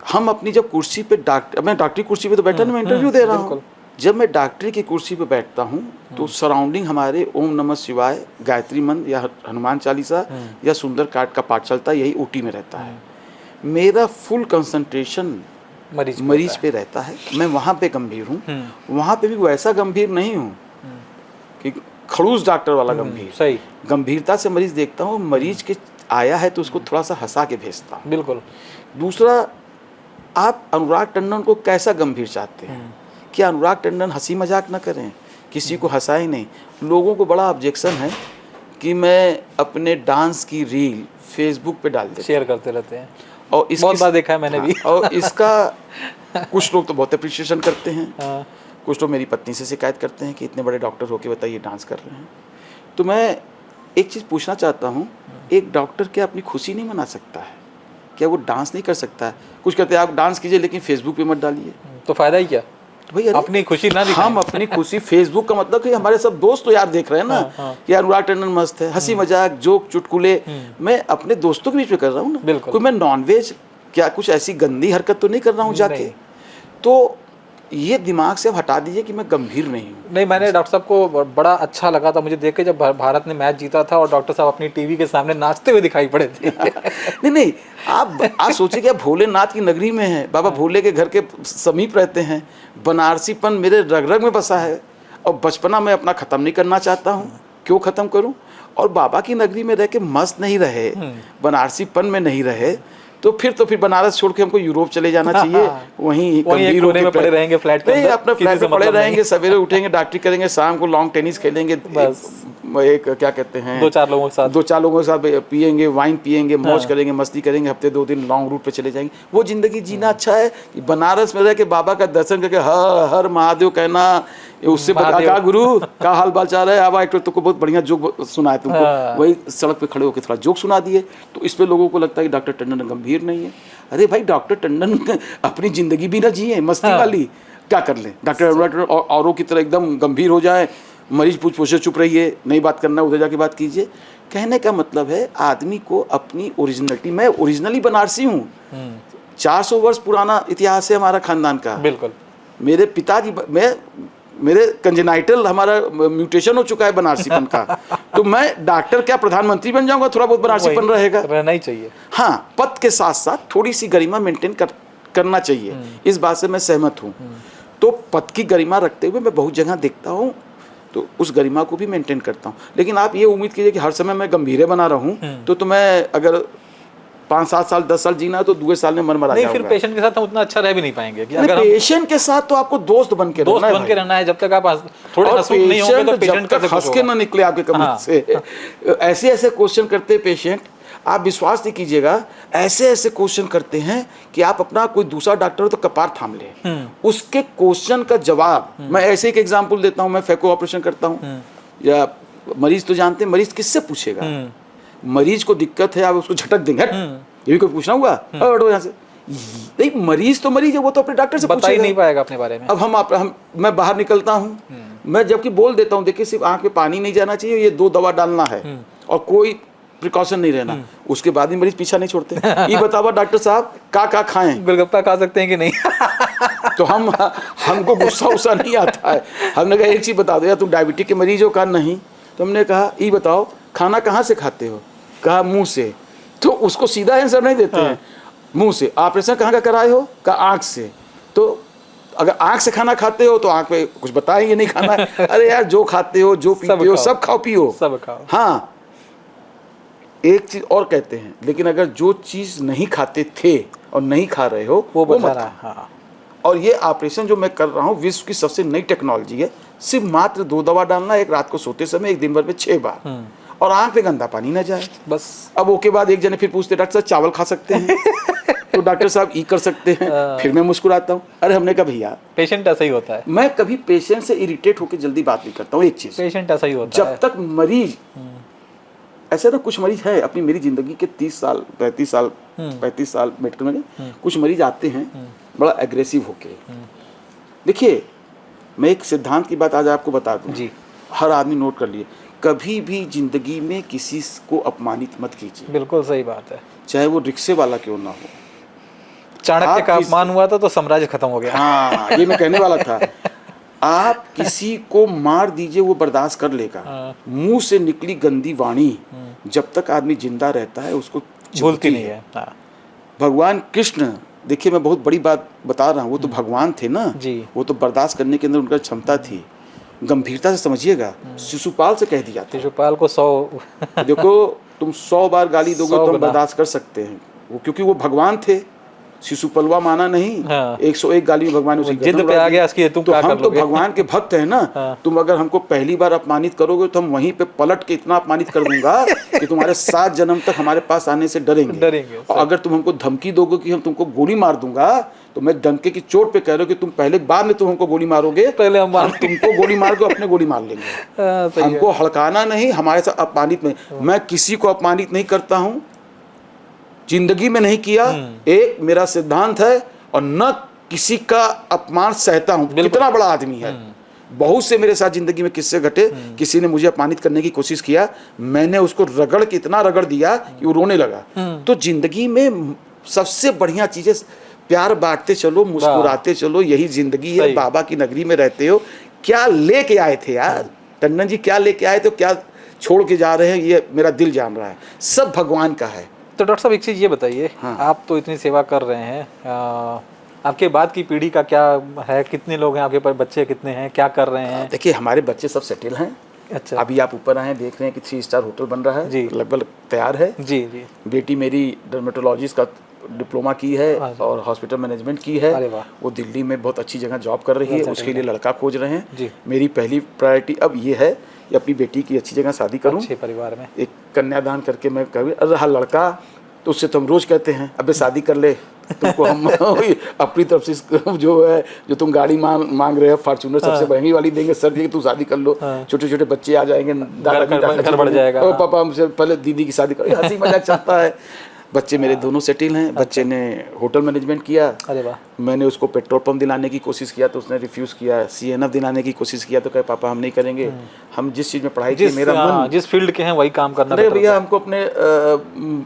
हम अपनी जब कुर्सी पे मैं डॉक्टरी कुर्सी पे तो बैठा नहीं, मैं इंटरव्यू दे रहा हूँ। जब मैं डॉक्टरी की कुर्सी पे बैठता हूँ तो सराउंडिंग हमारे ओम नमः शिवाय, गायत्री मंत्र या हनुमान चालीसा या सुंदर कांड का पाठ चलता है, यही ओटी में रहता है। मेरा फुल कंसंट्रेशन मरीज पे रहता है। मैं वहाँ पे गंभीर हूँ, वहाँ पे भी वैसा गंभीर नहीं हूँ कि खड़ूस डॉक्टर वाला गंभीर। सही गंभीरता से मरीज देखता हूँ। मरीज के आया है तो उसको थोड़ा सा हंसा के भेजता हूँ। बिल्कुल। दूसरा, आप अनुराग टंडन को कैसा गंभीर चाहते हैं? क्या अनुराग टंडन हंसी मजाक ना करें, किसी को हंसाए नहीं? लोगों को बड़ा ऑब्जेक्शन है कि मैं अपने डांस की रील फेसबुक पे डाल देता, शेयर करते रहते हैं, और बहुत बार देखा है मैंने भी। और इसका कुछ लोग तो बहुत अप्रिशिएशन करते हैं, कुछ लोग मेरी पत्नी से शिकायत करते हैं कि इतने बड़े डॉक्टर होके बताइए डांस कर रहे हैं। तो मैं एक चीज़ पूछना चाहता हूँ, एक डॉक्टर क्या अपनी खुशी नहीं मना सकता है? क्या वो डांस नहीं कर सकता है? कुछ कहते हैं आप डांस कीजिए लेकिन फेसबुक पे मत डालिए, तो फायदा ही क्या? तो भाई अपनी खुशी ना दिखाएं। हम अपनी खुशी, फेसबुक का मतलब कि हमारे सब दोस्त तो यार देख रहे हैं ना कि अनुराग टंडन मस्त है, हंसी मजाक जोक चुटकुले मैं अपने दोस्तों के बीच में कर रहा हूँ ना। कोई मैं नॉनवेज क्या कुछ ऐसी गंदी हरकत तो नहीं कर रहा हूँ जाके। तो ये दिमाग से हटा दीजिए कि मैं गंभीर नहीं हूँ। नहीं, मैंने डॉक्टर साहब को बड़ा अच्छा लगा था मुझे देख के, जब भारत ने मैच जीता था और डॉक्टर साहब अपनी टीवी के सामने नाचते हुए दिखाई पड़े थे। नहीं, आप सोचिए कि भोलेनाथ की नगरी में है, बाबा भोले के घर के समीप रहते हैं। बनारसीपन मेरे रग रग में बसा है और बचपना मैं अपना ख़त्म नहीं करना चाहता हूँ। क्यों ख़त्म करूँ? और बाबा की नगरी में रह के मस्त नहीं रहे, बनारसीपन में नहीं रहे, तो फिर बनारस छोड़ के हमको यूरोप चले जाना चाहिए। वहीं कोने में पड़े रहेंगे फ्लैट के अंदर, अपने फ्लैट में पड़े रहेंगे, सवेरे उठेंगे, डॉक्टरी करेंगे, शाम को लॉन्ग टेनिस खेलेंगे, एक क्या कहते हैं, 2-4 लोगों के साथ, 2-4 लोगों के साथ पिएंगे, वाइन पिएंगे, मौज करेंगे, मस्ती करेंगे, हफ्ते 2 दिन लॉन्ग रूट पे चले जाएंगे। वो जिंदगी जीना अच्छा है कि बनारस में रह के बाबा का दर्शन करके हर हर महादेव कहना, उससे बता का गुरु का हाल बाल चाल है। अब एक तो तुमको बहुत बढ़िया जोक सुना है तुमको, वही सड़क पे खड़े होकर थोड़ा जोक सुना दिए, तो इस पे लोगों को लगता है कि डॉक्टर टंडन गंभीर नहीं है। अरे भाई डॉक्टर टंडन अपनी जिंदगी भी ना जिए मस्ती वाली, क्या कर लें? डॉक्टर औरों की तरह एकदम गंभीर हो जाए, मरीज पूछ पूछे चुप रहिए, नहीं बात करना उधर जाके बात कीजिए। कहने का मतलब है आदमी को अपनी ओरिजिनलिटी, मैं ओरिजिनली बनारसी हूँ, 400 वर्ष पुराना इतिहास है हमारा खानदान का। बिल्कुल। मेरे पिताजी, मेरे कंजेनाइटल हमारा म्यूटेशन हो चुका है बनारसीपन का, तो मैं डॉक्टर क्या प्रधानमंत्री बन जाऊंगा? थोड़ा बहुत बनारसीपन रहेगा, रहना ही चाहिए। हाँ, पद के साथ साथ थोड़ी सी गरिमा मेंटेन करना चाहिए, इस बात से मैं सहमत हूँ। तो पद की गरिमा रखते हुए मैं बहुत जगह देखता हूँ, तो उस गरिमा को भी मेंटेन करता हूँ। लेकिन आप ये उम्मीद कीजिए कि हर समय मैं गंभीरे बना रहूँ, तो मैं अगर 5-7 साल 10 साल जीना है तो 2 साल में मर मरा नहीं, जाऊंगा। फिर पेशेंट के साथ हम उतना अच्छा रह भी नहीं पाएंगे कि अगर पेशेंट के साथ तो आपको दोस्त बन के रहना है। जब तक आप थोड़े हंसमुख नहीं होंगे तो पेशेंट जब तक हंस के ना निकले आपके कमरे से, ऐसे ऐसे क्वेश्चन करते हैं पेशेंट, आप विश्वास नहीं कीजिएगा, ऐसे ऐसे क्वेश्चन करते हैं कि आप अपना कोई दूसरा डॉक्टर हो तो कपार थाम ले। उसके क्वेश्चन का जवाब, मैं ऐसे एक एग्जांपल देता हूं, मैं फैको ऑपरेशन करता हूं, या मरीज तो जानते हैं, मरीज किससे पूछेगा? मरीज को दिक्कत है, आप उसको झटक देंगे, ये भी कोई पूछना होगा? हटो यहाँ से। नहीं, मरीज तो मरीज है, वो तो अपने डॉक्टर से बता ही पूछेगा, नहीं पाएगा अपने बारे में। अब मैं बाहर निकलता हूँ, मैं जबकि बोल देता हूँ देखिए सिर्फ आंख में पानी नहीं जाना चाहिए, ये 2 दवा डालना है और कोई प्रिकॉशन नहीं रहना, उसके बाद भी मरीज पीछा नहीं छोड़ते। ये बतावा डॉक्टर साहब का खाएं? गोलगप्पा खा सकते हैं कि नहीं? तो हमको गुस्सा उस्सा नहीं आता है। हमने कहा एक चीज बता दो, या तुम डायबिटीज के मरीज हो? कहा नहीं। तो हमने कहा ये बताओ खाना कहाँ से खाते हो? कहा मुंह से। तो उसको सीधा आंसर नहीं देते हैं, मुंह से। ऑपरेशन कहाँ का कराए हो? कहा आँख से। तो अगर आँख से खाना खाते हो तो आँख पे कुछ बताएंगे नहीं खाना है। अरे यार जो खाते हो, जो पीते हो, सब खाओ पियो, सब खाओ। हाँ, एक चीज और कहते हैं, लेकिन अगर जो चीज नहीं खाते थे और नहीं खा रहे हो वो मत खाओ। हाँ। और ये ऑपरेशन जो मैं कर रहा हूँ विश्व की सबसे नई टेक्नोलॉजी है, सिर्फ मात्र 2 दवा डालना, एक रात को सोते समय, एक दिन भर में 6 बार, और आंख पे गंदा पानी ना जाए बस। अब ओके बाद एक जने फिर पूछते डॉक्टर साहब चावल खा सकते हैं? तो डॉक्टर साहब ई कर सकते हैं। फिर मैं मुस्कुराता हूँ। अरे हमने कहा भैया पेशेंट ऐसा ही होता है, मैं कभी पेशेंट से इरिटेट होकर जल्दी बात नहीं करता हूँ। एक चीज, पेशेंट ऐसा ही होता है, जब तक मरीज ऐसे ना, कुछ मरीज है अपनी मेरी जिंदगी के 30 साल 35 साल मेडिकल में, कुछ मरीज आते हैं बड़ा एग्रेसिव होके। देखिए मैं एक सिद्धांत की बात आज आपको बता दूं जी, हर आदमी नोट कर लिए, कभी भी जिंदगी में किसी को अपमानित मत कीजिए। बिल्कुल सही बात है, चाहे वो रिक्शे वाला क्यों ना हो। चाणक्य का अपमान हुआ था तो साम्राज्य खत्म हो गया। हाँ, ये मैं कहने वाला था। आप किसी को मार दीजिए वो बर्दाश्त कर लेगा, मुंह से निकली गंदी वाणी जब तक आदमी जिंदा रहता है उसको भूलती नहीं है। भगवान कृष्ण, देखिए मैं बहुत बड़ी बात बता रहा हूँ, वो तो भगवान थे ना जी, वो तो बर्दाश्त करने के अंदर उनका क्षमता थी। गंभीरता से समझिएगा, शिशुपाल से कह दिया था, शिशुपाल को 100 देखो तुम 100 बार गाली दोगे तो हम बर्दाश्त कर सकते हैं, वो क्योंकि वो भगवान थे। शिशुपलवा माना नहीं, 101 गाली में भगवान उसी जिद पे आ गया इसकी, तुम तो क्या हम कर तो लोगे? भगवान के भक्त हैं ना। तुम अगर हमको पहली बार अपमानित करोगे तो हम वहीं पे पलट के इतना अपमानित कर दूंगा कि तुम्हारे 7 जन्म तक हमारे पास आने से डरेंगे। और अगर तुम हमको धमकी दोगे कि हम तुमको गोली मार दूंगा, तो मैं डंके की चोट पे कह रहा हूँ कि तुम पहले बाद में तुम हमको गोली मारोगे, पहले हम तुमको गोली मार के अपने गोली मार लेंगे। हमको हड़काना नहीं, हमारे साथ अपमानित नहीं। मैं किसी को अपमानित नहीं करता हूँ, जिंदगी में नहीं किया, एक मेरा सिद्धांत है, और न किसी का अपमान सहता हूं। कितना बड़ा आदमी है, बहुत से मेरे साथ जिंदगी में किस्से घटे, किसी ने मुझे अपमानित करने की कोशिश किया, मैंने उसको रगड़ के इतना रगड़ दिया कि वो रोने लगा। तो जिंदगी में सबसे बढ़िया चीज है प्यार बांटते चलो, मुस्कुराते चलो, यही जिंदगी है। बाबा की नगरी में रहते हो, क्या लेके आए थे यार टंडन जी, क्या लेके आए थे, क्या छोड़ के जा रहे हैं, ये मेरा दिल जान रहा है, सब भगवान का है। तो डॉक्टर साहब एक चीज़ ये बताइए, हाँ। आप तो इतनी सेवा कर रहे हैं, आपके बाद की पीढ़ी का क्या है, कितने लोग हैं आपके पास, बच्चे कितने हैं, क्या कर रहे हैं? देखिए हमारे बच्चे सब सेटल हैं। अच्छा, अभी आप ऊपर आए देख रहे हैं कि 3 स्टार होटल बन रहा है जी, लगभग तैयार है। जी जी। बेटी मेरी डर्मेटोलॉजिस्ट का डिप्लोमा की है हाँ जी। और हॉस्पिटल मैनेजमेंट की है। अरे वाह। वो दिल्ली में बहुत अच्छी जगह जॉब कर रही है, अच्छा, उसके लिए लड़का खोज रहे हैं। जी। मेरी पहली प्रायोरिटी अब ये है कि अपनी बेटी की अच्छी जगह शादी करूं, अच्छे परिवार में। एक कन्यादान करके मैं कभी रहा लड़का तो उससे तो हम रोज कहते हैं अबे शादी कर ले, तुमको हम अपनी तरफ से जो है, जो तुम गाड़ी मांग रहे हो फॉर्च्यूनर सबसे महंगी वाली देंगे सर जी, तू शादी कर लो। छोटे छोटे बच्चे आ जाएंगे, घर बढ़ जाएगा। पापा हमसे पहले दीदी की शादी करो, हंसी मजाक चलता है। बच्चे मेरे दोनों सेटिल हैं। बच्चे ने होटल मैनेजमेंट किया, अरे वाह। मैंने उसको पेट्रोल पंप दिलाने की कोशिश किया तो उसने रिफ्यूज़ किया। CNF दिलाने की कोशिश किया तो कहे पापा हम नहीं करेंगे, हम जिस चीज़ में पढ़ाई की मेरा मन, जिस फील्ड के हैं वही काम करना। अरे भैया हमको अपने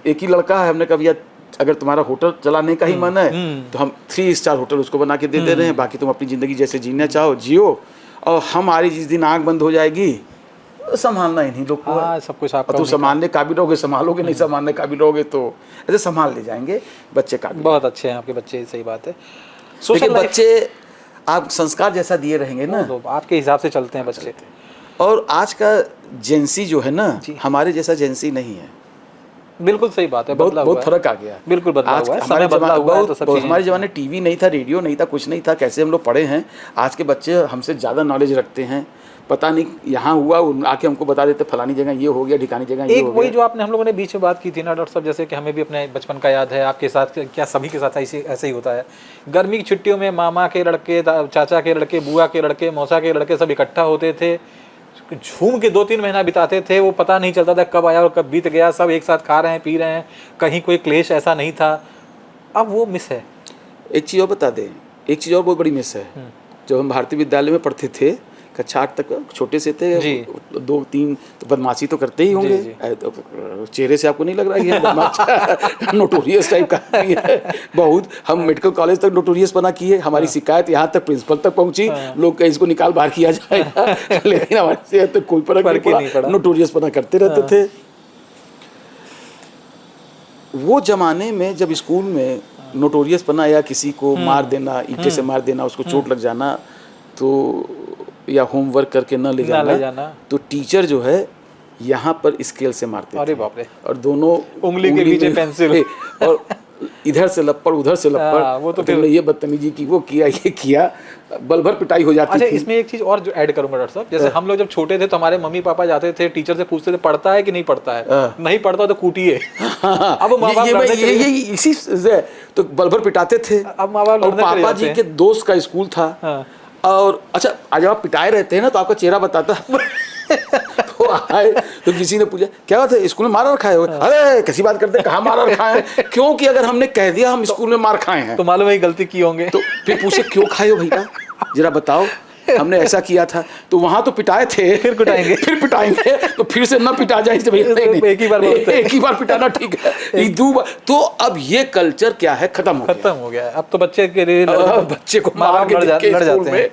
एक ही लड़का है, हमने कहा भैया अगर तुम्हारा होटल चलाने का ही मन है तो हम 3 स्टार होटल उसको बना के दे दे रहे हैं, बाकी तुम अपनी ज़िंदगी जैसे जीना चाहो जियो, और हमारी जिस दिन आँख बंद हो जाएगी संभालना इन्हीं लोग को है। हाँ, सब कुछ आपका और तुम उन्हीं का। संभालने काबिल रहोगे संभालोगे, नहीं संभालने काबिल रहोगे तो ऐसे संभाल ले जाएंगे बच्चे काबिल। बहुत अच्छे हैं आपके बच्चे, सही बात है। लेकिन सोशल लाइफ बच्चे आप संस्कार जैसा दिए रहेंगे ना, तो आपके हिसाब से चलते हैं बच्चे। और आज का जेंसी जो है ना, जी। हमारे जैसा जेंसी नहीं है, बिल्कुल सही बात है। बहुत बदला हुआ बहुत है। फर्क आ गया। बिल्कुल बदला आज हुआ है, हमारे समय बदला हुआ है तो सब चीजें। हमारे जमाने टीवी नहीं था, रेडियो नहीं था, कुछ नहीं था, कैसे हम लोग पढ़े हैं। आज के बच्चे हमसे ज़्यादा नॉलेज रखते हैं, पता नहीं यहाँ हुआ आके हमको बता देते फलानी जगह ये हो गया, ठिकानी जगह ये एक हो वही गया। जो आपने हम लोगों ने बीच में बात की थी ना डॉक्टर साहब, जैसे कि हमें भी अपने बचपन का याद है, आपके साथ क्या सभी के साथ ऐसे ही होता है। गर्मी की छुट्टियों में मामा के लड़के, चाचा के लड़के, बुआ के लड़के, मौसा के लड़के सब इकट्ठा होते थे, झूम के 2-3 महीना बिताते थे। वो पता नहीं चलता था कब आया और कब बीत गया। सब एक साथ खा रहे हैं, पी रहे हैं, कहीं कोई क्लेश ऐसा नहीं था। अब वो मिस है। एक चीज़ और बता दें, एक चीज़ और बहुत बड़ी मिस है। जब हम भारतीय विद्यालय में पढ़ते थे, कक्षा 8 तक छोटे से थे, जी। 2-3 तो बदमाशी तो करते ही होंगे। जी। तो चेहरे से आपको नहीं लग रहा है कि बदमाश नोटोरियस टाइप का आदमी है बहुत। हम मेडिकल कॉलेज तक नोटोरियस बना किए, हमारी शिकायत यहाँ तक प्रिंसिपल तक पहुँची, लोग कहीं इसको निकाल बाहर किया जाएगा लेकिन हमारे से तो कोई फर्क नहीं पड़ा, नोटोरियस बना करते रहते थे। वो जमाने में जब स्कूल में नोटोरियस बना या किसी को मार देना, ईंटे से मार देना, उसको चोट लग जाना, तो या होमवर्क करके न ले जाना, तो टीचर जो है यहाँ पर स्केल से मारते अरे थे। बाप रे। और दोनों उंगली के पीछे में- पेंसिल। और इधर से लपड़ उधर से लपड़, वो तो तुमने ये बदतमीजी की, वो किया, ये किया, बल भर पिटाई हो जाती अच्छा, थी। इसमें एक चीज और जो ऐड करूंगा डॉक्टर साहब, जैसे हम लोग जब छोटे थे तो हमारे मम्मी पापा जाते थे टीचर से पूछते थे पढ़ता है कि नहीं पढ़ता है, नहीं पढ़ता तो कूटिए। अब माँ बाप लड़ने चले ये इसी से तो बल भर पिटाते थे। अब माँ बाप और लड़ने चले पापा जाते जी हैं। के दोस्त का स्कूल था। हाँ। और अच्छा, आज जब आप पिटाए रहते हैं ना तो आपका चेहरा बताता तो आए तो किसी ने पूछा क्या बात है स्कूल में मार खाए हो? अरे कैसी बात करते हैं, कहाँ मार खाए हैं? क्योंकि अगर हमने कह दिया हम स्कूल में मार खाए हैं तो मालूम है गलती की होंगे। तो फिर पूछे क्यों खाए हो भैया, जरा बताओ, हमने ऐसा किया था। तो वहां तो पिटाए थे, फिर पिटाएंगे। फिर पिटाएंगे तो फिर से ना पिटा जाए तो भैया नहीं, एक ही बार बोलते हैं। एक ही बार पिटाना ठीक है, एक दो बार। तो अब ये कल्चर क्या है, खत्म हो गया। खत्म हो गया है। अब तो बच्चे के लिए बच्चे को माँ मार बाप के लड़ देखे जाते स्कूल हैं। में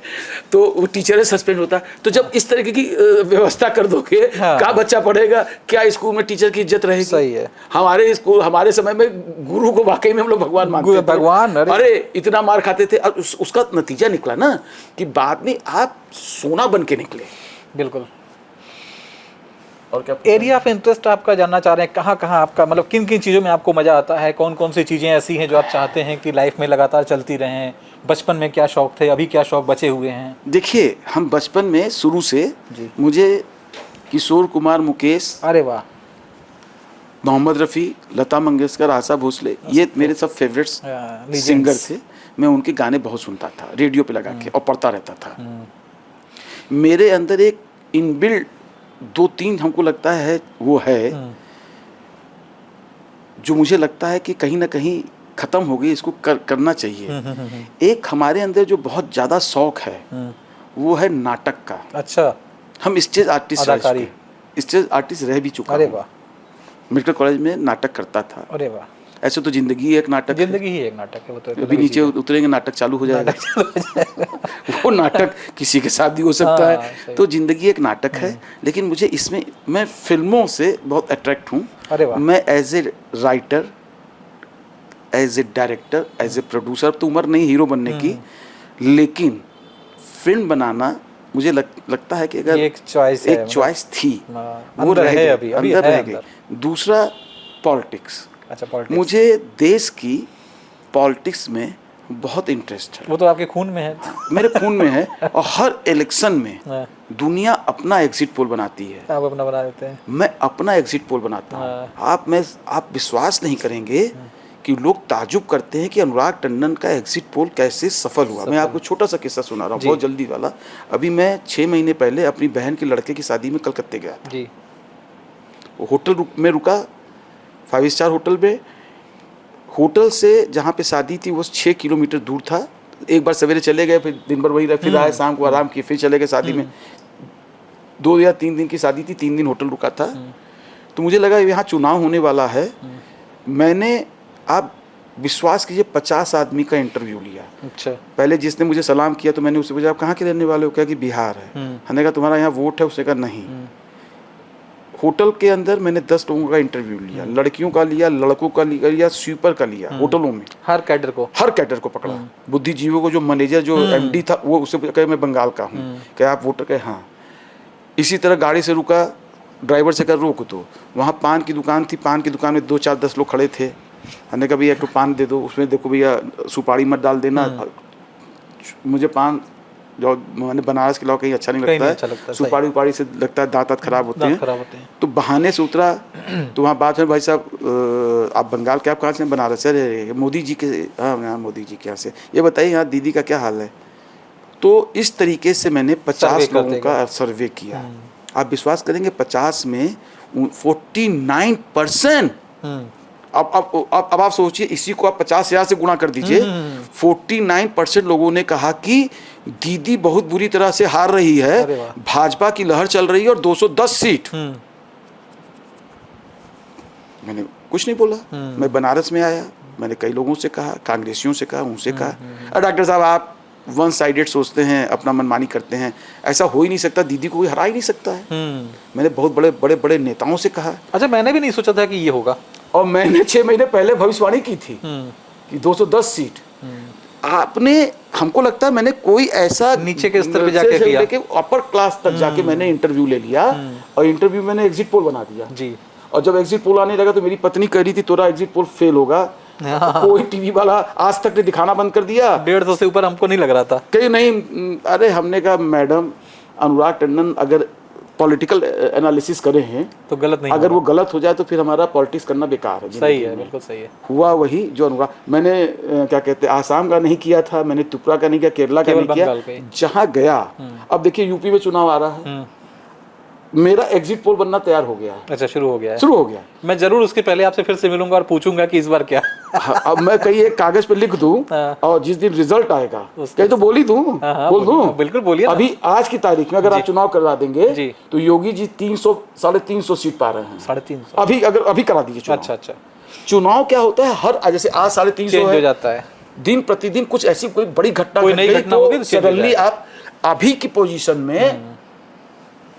तो वो टीचर सस्पेंड होता है। तो जब इस तरीके की व्यवस्था कर दोगे, हाँ। क्या बच्चा पढ़ेगा, क्या स्कूल में टीचर की इज्जत रहेगी? सही है। हमारे स्कूल, हमारे समय में गुरु को वाकई में हम लोग भगवान मानते थे। भगवान, अरे इतना मार खाते थे। और उसका नतीजा निकला ना कि बाद में आप सोना बन के निकले। बिल्कुल। और क्या एरिया ऑफ इंटरेस्ट आपका जानना चाह रहे हैं, कहाँ कहाँ आपका मतलब किन किन चीज़ों में आपको मज़ा आता है, कौन कौन सी चीज़ें ऐसी हैं जो आप चाहते हैं कि लाइफ में लगातार चलती रहें? बचपन में क्या शौक थे, अभी क्या शौक बचे हुए हैं? देखिए, हम बचपन में शुरू से जी। मुझे किशोर कुमार, मुकेश, अरे वाह, मोहम्मद रफ़ी, लता मंगेशकर, आशा भोसले, ये मेरे सब फेवरेट्स legends। सिंगर थे। मैं उनके गाने बहुत सुनता था रेडियो पे लगा के और पढ़ता रहता था। मेरे अंदर एक इनबिल्ट 2-3 हमको लगता है वो है जो मुझे लगता है कि कहीं ना कहीं ख़त्म हो गई, इसको करना चाहिए। एक हमारे अंदर जो बहुत ज़्यादा शौक है वो है नाटक का। अच्छा, हम स्टेज आर्टिस्ट अदाकारी। स्टेज आर्टिस्ट रह भी चुका अरे हूँ। वाह, मेडिकल कॉलेज में नाटक करता था। अरे वाह, ऐसे तो जिंदगी एक नाटक है। जिंदगी ही एक नाटक है। वो तो अभी नीचे उतरेंगे नाटक चालू हो जाएगा वो नाटक किसी के साथ भी हो सकता हाँ, है। सही। तो जिंदगी एक नाटक है, लेकिन मुझे इसमें, मैं फिल्मों से बहुत अट्रैक्ट हूँ। अरे वाह। मैं as a writer, as a director, as a producer, तो उम्र नहीं हीरो बनने की, लेकिन फिल्म बनाना मुझे लगता है कि अगर ये एक चॉइस है, एक चॉइस थी हाँ, वो अंदर रह है, गई, अभी अंदर है रह अंदर। गई। दूसरा पॉलिटिक्स, अच्छा, पॉलिटिक्स। मुझे देश की पॉलिटिक्स में बहुत इंटरेस्ट है, वो तो आपके खून में है। मेरे खून में है। और हर इलेक्शन में हाँ, दुनिया अपना एग्जिट पोल बनाती है, आप अपना बना देते हैं। मैं अपना एग्जिट पोल बनाता हूँ। आप विश्वास नहीं करेंगे कि लोग ताजुब करते हैं कि अनुराग टंडन का एग्जिट पोल कैसे सफल हुआ। मैं आपको छोटा सा किस्सा सुना रहा हूँ, बहुत जल्दी वाला। अभी मैं 6 महीने पहले अपनी बहन के लड़के की शादी में कलकत्ते गया था जी। होटल में रुका, 5 स्टार होटल में। होटल से जहाँ पे शादी थी वो 6 किलोमीटर दूर था। एक बार सवेरे चले गए, फिर दिन भर वहीं रहे, फिर आए, शाम को आराम किए, फिर चले गए शादी में। 2 या 3 दिन की शादी थी, 3 दिन होटल रुका था। तो मुझे लगा यहाँ चुनाव होने वाला है। मैंने, आप विश्वास कीजिए, 50 आदमी का इंटरव्यू लिया। अच्छा। पहले जिसने मुझे सलाम किया तो मैंने उससे पूछा आप कहाँ के रहने वाले हो? क्या कि बिहार है। हमने कहा तुम्हारा यहाँ वोट है? उसने कहा नहीं। होटल के अंदर मैंने 10 लोगों का इंटरव्यू लिया, लड़कियों का लिया, लड़कों का लिया, स्वीपर का लिया। होटलों में हर कैडर को पकड़ा। बुद्धिजीवियों को, जो मैनेजर, जो एमडी था, वो उससे कहे मैं बंगाल का हूँ, क्या आप वोटर? कहे हाँ। इसी तरह गाड़ी से रुका, ड्राइवर से कर रोक दो। वहाँ पान की दुकान थी, पान की दुकान में 2, 4, 10 लोग खड़े थे। हमने कहा भैया एक तो पान दे दो, उसमें देखो भैया सुपारी मत डाल देना। मुझे पान जो मैंने बनारस के अलावा कहीं अच्छा नहीं लगता है। सुपारी उपारी से लगता है दांत खराब होते हैं। तो बहाने से उतरा तो वहाँ बात है, भाई साहब आप बंगाल के, आप कहाँ से? बनारस। अरे मोदी जी के, हाँ मोदी जी के यहाँ से। ये बताइए यहाँ दीदी का क्या हाल है? तो इस तरीके से मैंने 50 लोगों का सर्वे किया। आप विश्वास करेंगे 50 में 49%। अब आप सोचिए, इसी को आप 50,000 से गुणा कर दीजिए। 49% लोगों ने कहा कि दीदी बहुत बुरी तरह से हार रही है, भाजपा की लहर चल रही है और 210 सीट। मैंने कुछ नहीं बोला। मैं बनारस में आया, मैंने कई लोगों से कहा, कांग्रेसियों से कहा, उनसे कहा, डॉक्टर साहब आप वन साइडेड सोचते हैं, अपना मनमानी करते हैं, ऐसा हो ही नहीं सकता, दीदी को कोई हरा ही नहीं सकता है। मैंने बहुत बड़े बड़े नेताओं से कहा। अच्छा, मैंने भी नहीं सोचा था कि ये होगा। और मैंने 6 महीने पहले भविष्यवाणी की थी कि 210 सीट। आपने, हमको लगता है मैंने कोई ऐसा नीचे के स्तर पे जाके किया, लेके अपर क्लास तक जाके मैंने इंटरव्यू ले लिया। और इंटरव्यू मैंने एग्जिट पोल बना दिया जी। और जब एग्जिट पोल आने लगा तो मेरी पत्नी कह रही थी तोरा एग्जिट पोल फेल होगा। कोई टीवी वाला आज तक ने दिखाना बंद कर दिया। 150 से ऊपर हमको नहीं लग रहा था कहीं नहीं। अरे हमने कहा मैडम, अनुराग टंडन अगर पॉलिटिकल एनालिसिस करे हैं तो गलत नहीं, अगर वो गलत हो जाए तो फिर हमारा पॉलिटिक्स करना बेकार है। सही है, बिल्कुल सही है। हुआ वही जो अनुराग, मैंने क्या कहते हैं, आसाम का नहीं किया था, मैंने त्रिपुरा का नहीं किया, केरला का नहीं किया, जहाँ गया। अब देखिए यूपी में चुनाव आ रहा है, मेरा एग्जिट पोल बनना तैयार हो गया है। अच्छा, शुरू हो गया है। शुरू हो गया। मैं जरूर उसके पहले आपसे फिर से मिलूंगा और पूछूंगा कि इस बार क्या। अब मैं कहीं एक कागज पे लिख दूं और जिस दिन रिजल्ट आएगा कहीं तो बोल ही दूं, बोल दूं। बिल्कुल बोलिए। अभी आज की तारीख में अगर आप चुनाव करवा देंगे तो योगी जी 300 350 सीट पा रहे हैं। 350 अभी करा दीजिए चुनाव। अच्छा। चुनाव क्या होता है, हर जैसे आज 350 हो जाता है, दिन प्रतिदिन कुछ ऐसी कोई बड़ी घटना, कोई नई घटना होगी तो सडनली आप अभी की पोजीशन में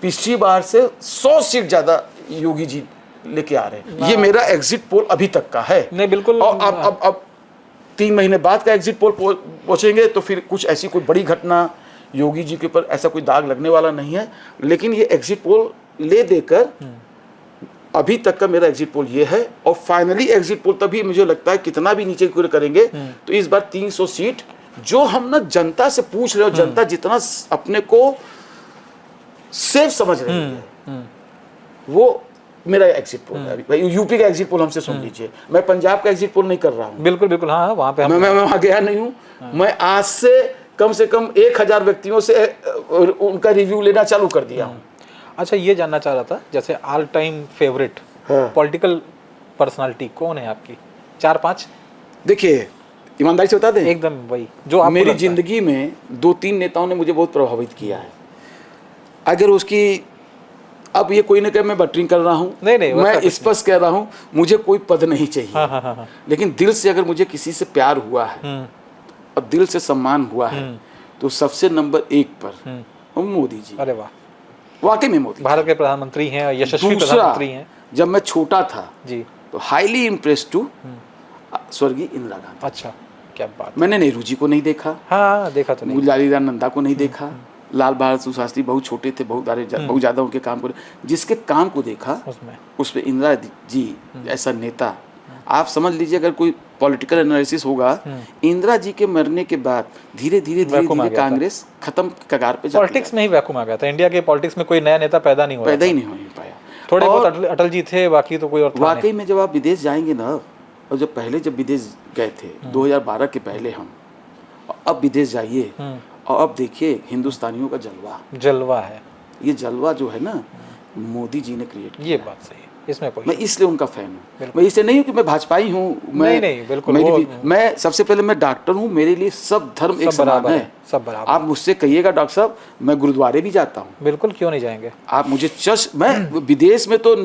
पिछली बार से 100 सीट ज्यादा योगी जी लेके आ रहे हैं। ये मेरा एग्जिट पोल अभी तक का है। नहीं, बिल्कुल। और अब 3 महीने बाद का एग्जिट पोल पहुंचेंगे तो फिर कुछ ऐसी कोई बड़ी घटना योगी जी के ऊपर ऐसा कोई दाग लगने वाला नहीं है। लेकिन ये एग्जिट पोल ले देकर अभी तक का मेरा एग्जिट पोल ये है। और फाइनली एग्जिट पोल तभी मुझे लगता है कितना भी नीचे करेंगे तो इस बार 300 सीट जो हम ना जनता से पूछ रहे हो, जनता जितना अपने को सेफ समझ रही है, वो मेरा एग्जिट पोल है। भाई यूपी का एग्जिट पोल हमसे सुन लीजिए, मैं पंजाब का एग्जिट पोल नहीं कर रहा हूँ। बिल्कुल। हाँ, वहाँ पे मैं वहाँ गया नहीं हूँ। मैं आज से कम 1000 व्यक्तियों से उनका रिव्यू लेना चालू कर दिया हूँ। अच्छा, ये जानना चाह रहा था, जैसे all time favourite political personality कौन है आपकी? 4-5? देखिए, ईमानदारी से बता दें, एकदम वही जो मेरी जिंदगी में 2-3 नेताओं ने मुझे बहुत प्रभावित किया है। अगर उसकी, अब ये कोई न कहे मैं बटरिंग कर रहा हूँ, नहीं, मैं स्पष्ट कह रहा हूँ, मुझे कोई पद नहीं चाहिए। हाँ। लेकिन दिल से अगर मुझे किसी से प्यार हुआ है और दिल से सम्मान हुआ है तो सबसे नंबर 1 पर मोदी जी। अरे वाह, वाकई में मोदी भारत के प्रधानमंत्री हैं, यशस्वी प्रधानमंत्री हैं। जब मैं छोटा था जी तो हाईली इम्प्रेस्ड टू स्वर्गीय इंदिरा गांधी। अच्छा, क्या बात। मैंने नेहरू जी को नहीं देखा। हाँ, देखा तो नहीं। लालीलाल नंदा को नहीं देखा। लाल बहादुर शास्त्री बहुत छोटे थे, बहुत ज़्यादा उनके काम को, जिसके काम को देखा उसमें इंदिरा जी ऐसा नेता आप समझ लीजिए अगर कोई पॉलिटिकल एनालिसिस होगा, इंदिरा जी के मरने के बाद धीरे धीरे धीरे वैक्यूम आ धीरे गया था। कांग्रेस खत्म कगार पे जाती पॉलिटिक्स में ही वैक्यूम आ गया था, इंडिया के पॉलिटिक्स में कोई नया नेता पैदा नहीं हो रहा पैदा था। ही नहीं हो पाया। थोड़े और बहुत अटल जी थे, बाकी तो कोई और था नहीं। वाकई में जब आप विदेश जाएंगे ना, और जब पहले जब विदेश गए थे 2012 के पहले हम, अब विदेश जाइए और अब देखिए हिंदुस्तानियों का जलवा है, ये जलवा जो है ना मोदी जी ने क्रिएट किया। ये बात सही है, इसमें कोई मैं इसलिए उनका फैन हूँ। मैं इसलिए नहीं हूँ कि मैं भाजपाई हूँ, नहीं, बिल्कुल मैं सबसे पहले मैं डॉक्टर हूँ, मेरे लिए सब धर्म एक समान है, सब बराबर। आप मुझसे कहिएगा डॉक्टर साहब, मैं गुरुद्वारे भी जाता हूँ। बिल्कुल, क्यों नहीं जाएंगे। आप मुझे चर्च, मैं विदेश में तो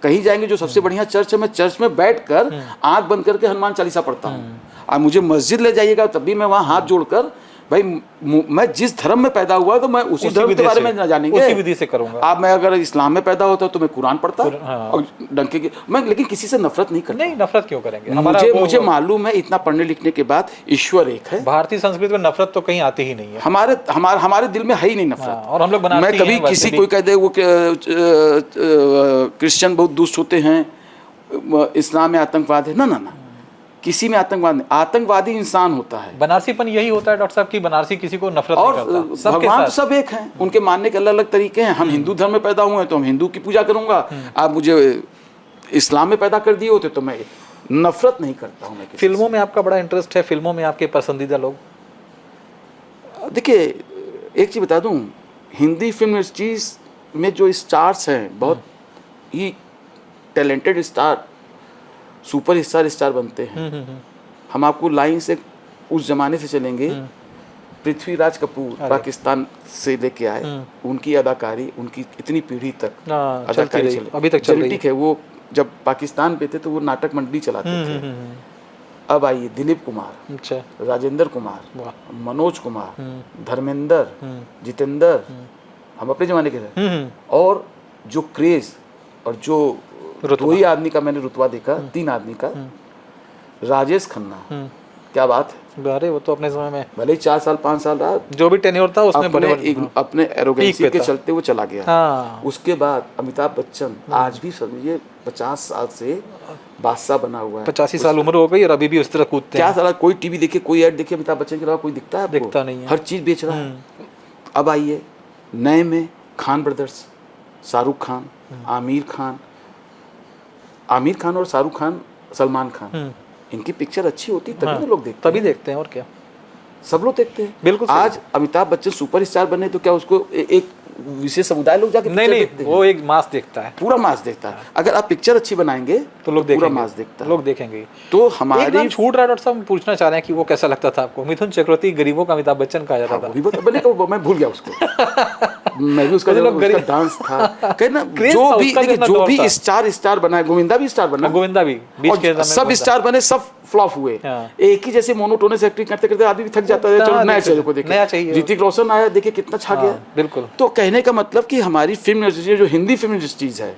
कहीं जाएंगे जो सबसे बढ़िया चर्च है, मैं चर्च में बैठकर आंख बंद करके हनुमान चालीसा पढ़ता हूँ। आप मुझे मस्जिद ले जाइएगा तब भी मैं वहाँ हाथ जोड़कर, भाई मैं जिस धर्म में पैदा हुआ तो मैं उसी धर्म के बारे में ना जानेंगे, उसी विधि से करूंगा। आप, मैं अगर इस्लाम में पैदा होता तो मैं कुरान पढ़ता हाँ। और डंके की, मैं लेकिन किसी से नफरत नहीं करता। नहीं, नफरत क्यों करेंगे। मुझे मालूम है इतना पढ़ने लिखने के बाद ईश्वर एक है। भारतीय संस्कृति में नफरत तो कहीं आती ही नहीं है, हमारे दिल में है ही नहीं नफरत। और हम लोग बनाते मैं कभी किसी कोई कह दे वो क्रिश्चियन बहुत दुष्ट होते हैं, इस्लाम में आतंकवाद है, ना ना ना, किसी में आतंकवाद नहीं, आतंकवादी इंसान होता है। बनारसीपन यही होता है डॉक्टर साहब की, बनारसी किसी को नफरत और नहीं करता, सबके भगवान तो साथ। सब एक हैं, उनके मानने के अलग अलग तरीके हैं। हम हिंदू धर्म में पैदा हुए हैं तो हम हिंदू की पूजा करूंगा, आप मुझे इस्लाम में पैदा कर दिए होते तो मैं नफरत नहीं करता हूँ। मैं फिल्मों में आपका बड़ा इंटरेस्ट है, फिल्मों में आपके पसंदीदा लोग? देखिए एक चीज़ बता दूं, हिंदी फिल्म इंडस्ट्रीज में जो स्टार्स हैं, बहुत ही टैलेंटेड स्टार, सुपर स्टार बनते हैं। हम आपको लाइन से उस जमाने से चलेंगे, पृथ्वीराज कपूर पाकिस्तान से लेके आए, उनकी अदाकारी, उनकी इतनी पीढ़ी तक अदाकारी चली, अभी तक चल रही ठीक है। वो जब पाकिस्तान पे थे तो वो नाटक मंडली चलाते थे। अब आइए दिलीप कुमार, अच्छा, राजेंद्र कुमार, मनोज कुमार, धर्मेंद्र, जितेंद्र, हम अपने जमाने के थे। और जो क्रेज और जो दो ही आदमी का मैंने रुतबा देखा, 3 आदमी का, राजेश खन्ना, क्या बात है। अरे वो तो अपने समय में भले ही 4 साल 5 साल रहा, जो भी टेन्योर था उसमें अपने एरोगेंसी के चलते वो चला गया। हाँ। उसके बाद अमिताभ बच्चन आज भी समझिए 50 साल से बादशाह बना हुआ है। 85 साल उम्र हो गई और अभी भी उस तरह कूदते हैं। क्या साला, कोई टीवी देखिए, कोई ऐड देखिए, अमिताभ बच्चन के अलावा कोई दिखता है आपको? दिखता नहीं है। हर चीज बेच रहा है। अब आइए नए में खान ब्रदर्स, शाहरुख खान, आमिर खान और शाहरुख खान, सलमान खान, इनकी पिक्चर अच्छी होती तभी तो लोग देखते हैं। तभी देखते हैं, और क्या, सब लोग देखते हैं। बिल्कुल। आज अमिताभ बच्चन सुपरस्टार बने तो क्या उसको एक विशेष समुदाय लोग जाके नहीं देखते वो एक मास देखता है, पूरा मास देखता है। अगर आप पिक्चर अच्छी बनाएंगे तो लोग पूरा देखेंगे, मास देखता है, लोग देखेंगे। तो एक हमारी नाम छूट रहा है डॉक्टर साहब, हम पूछना चाह रहे हैं कि वो कैसा लगता था आपको? मिथुन चक्रवर्ती गरीबों का अमिताभ बच्चन कहा जाता था। बने को मैं भूल गया उसको। मैं भी उसका डांस था कहना, जो भी स्टार बना है, गोविंदा भी स्टार बना, गोविंदा भी बीच के सब स्टार बने, सब फ्लॉप हुए। एक ही जैसे मोनोटोनस एक्टिंग करते करते आदमी भी थक जाता है, चलो नया चीजों को देखें। नया चाहिए। ऋतिक रोशन आया, देखिए कितना छा गया। बिल्कुल। तो कहने का मतलब कि हमारी फिल्म इंडस्ट्री, जो हिंदी फिल्म इंडस्ट्रीज है,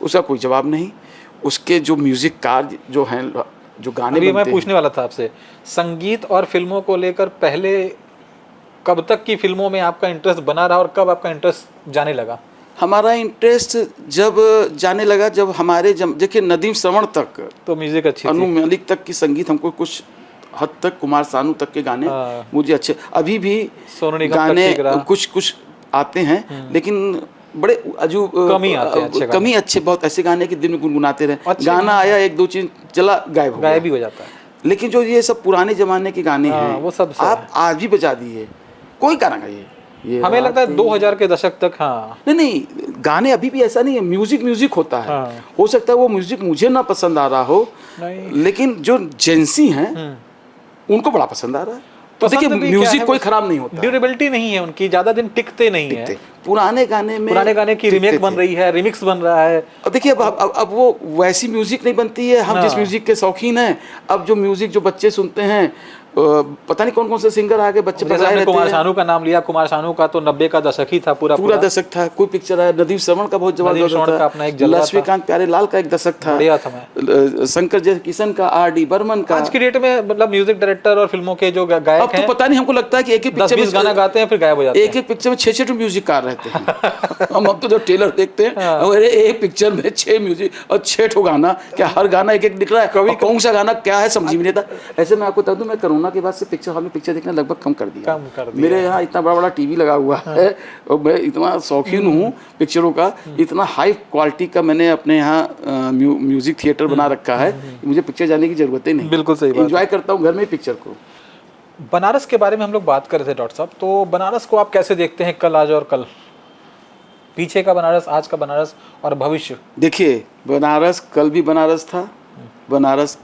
उसका कोई जवाब नहीं। उसके जो म्यूजिक कार जो हैं, जो गाने बनते हैं, मैं पूछने वाला था आपसे, संगीत और फिल्मों को लेकर पहले कब तक की फिल्मों में आपका इंटरेस्ट बना रहा और कब आपका इंटरेस्ट जाने लगा? हमारा इंटरेस्ट जब जाने लगा, जब हमारे देखिए नदीम श्रवण तक, तो म्यूजिक अच्छी अनु मलिक तक की संगीत हमको कुछ हद तक, कुमार सानू तक के गाने मुझे अच्छे, अभी भी गाने कुछ आते हैं, लेकिन बड़े अजूब कमी अच्छे बहुत ऐसे गाने के दिन में गुनगुनाते रहे। गाना आया, 1-2 चीज चला, गायब भी हो जाता है। लेकिन जो ये सब पुराने जमाने के गाने हैं, वो सब आप आज भी बजा दिए, कोई गाना गाइए, ये हमें लगता है 2000 के दशक तक। नहीं, गाने अभी भी ऐसा नहीं है, म्यूजिक होता है। हो सकता है वो म्यूजिक मुझे ना पसंद आ रहा हो, लेकिन जो जेंसी हैं उनको बड़ा पसंद आ रहा है। तो देखिए म्यूजिक कोई खराब नहीं होता, ड्यूरेबिलिटी नहीं है उनकी, ज्यादा दिन टिकते नहीं है। पुराने गाने की रीमेक बन रही है, रिमिक्स बन रहा है। और देखिए अब वो वैसी म्यूजिक नहीं बनती है। हम जिस म्यूजिक के शौकीन हैं, अब जो म्यूजिक जो बच्चे सुनते हैं, पता नहीं कौन कौन से सिंगर आ गए, बच्चे जैसे बजाए आपने रहते कुमार हैं। शानू का नाम लिया, कुमार शानू का तो 90 का दशक ही था पूरा पूरा दशक था। कोई पिक्चर आया, नदीम श्रवण का बहुत नदीम जबरदस्त श्रवण का अपना एक जलवा था। लक्ष्मीकांत प्यारेलाल का एक दशक था, बढ़िया था। शंकर जयकिशन का, R.D. बर्मन का। आज की डेट में मतलब म्यूजिक डायरेक्टर और फिल्मों के जो गायक अब तो हैं पता नहीं, हमको लगता है कि एक ही 10-20 पिक्चर गाना गाते हैं फिर गायब हो जाते हैं। एक पिक्चर में 6 म्यूजिककार रहते हैं। हम अब तो जो ट्रेलर देखते हैं, अरे एक पिक्चर में 6 म्यूजिक और 6 ठो गाना, क्या हर गाना एक एक दिख रहा है, कभी कौन सा गाना क्या है समझ में नहीं आता। ऐसे मैं आपको बता दूं, मैं कोरोना के बाद से पिक्चर हॉल में पिक्चर देखना लगभग कम कर दिया। मेरे यहाँ इतना बड़ा बड़ा टीवी लगा हुआ है और मैं इतना शौकीन हूँ पिक्चरों का, इतना हाई क्वालिटी का मैंने अपने यहाँ म्यूजिक थिएटर बना रखा है, मुझे पिक्चर जाने की जरूरत ही नहीं। बिल्कुल सही बात। एंजॉय करता हूँ घर में पिक्चर को। बनारस के बारे में हम लोग बात कर रहे थे डॉक्टर साहब, तो बनारस को आप कैसे देखते हैं, कल, आज और कल, पीछे का बनारस, आज का बनारस और भविष्य? देखिए, बनारस कल भी बनारस था, बनारस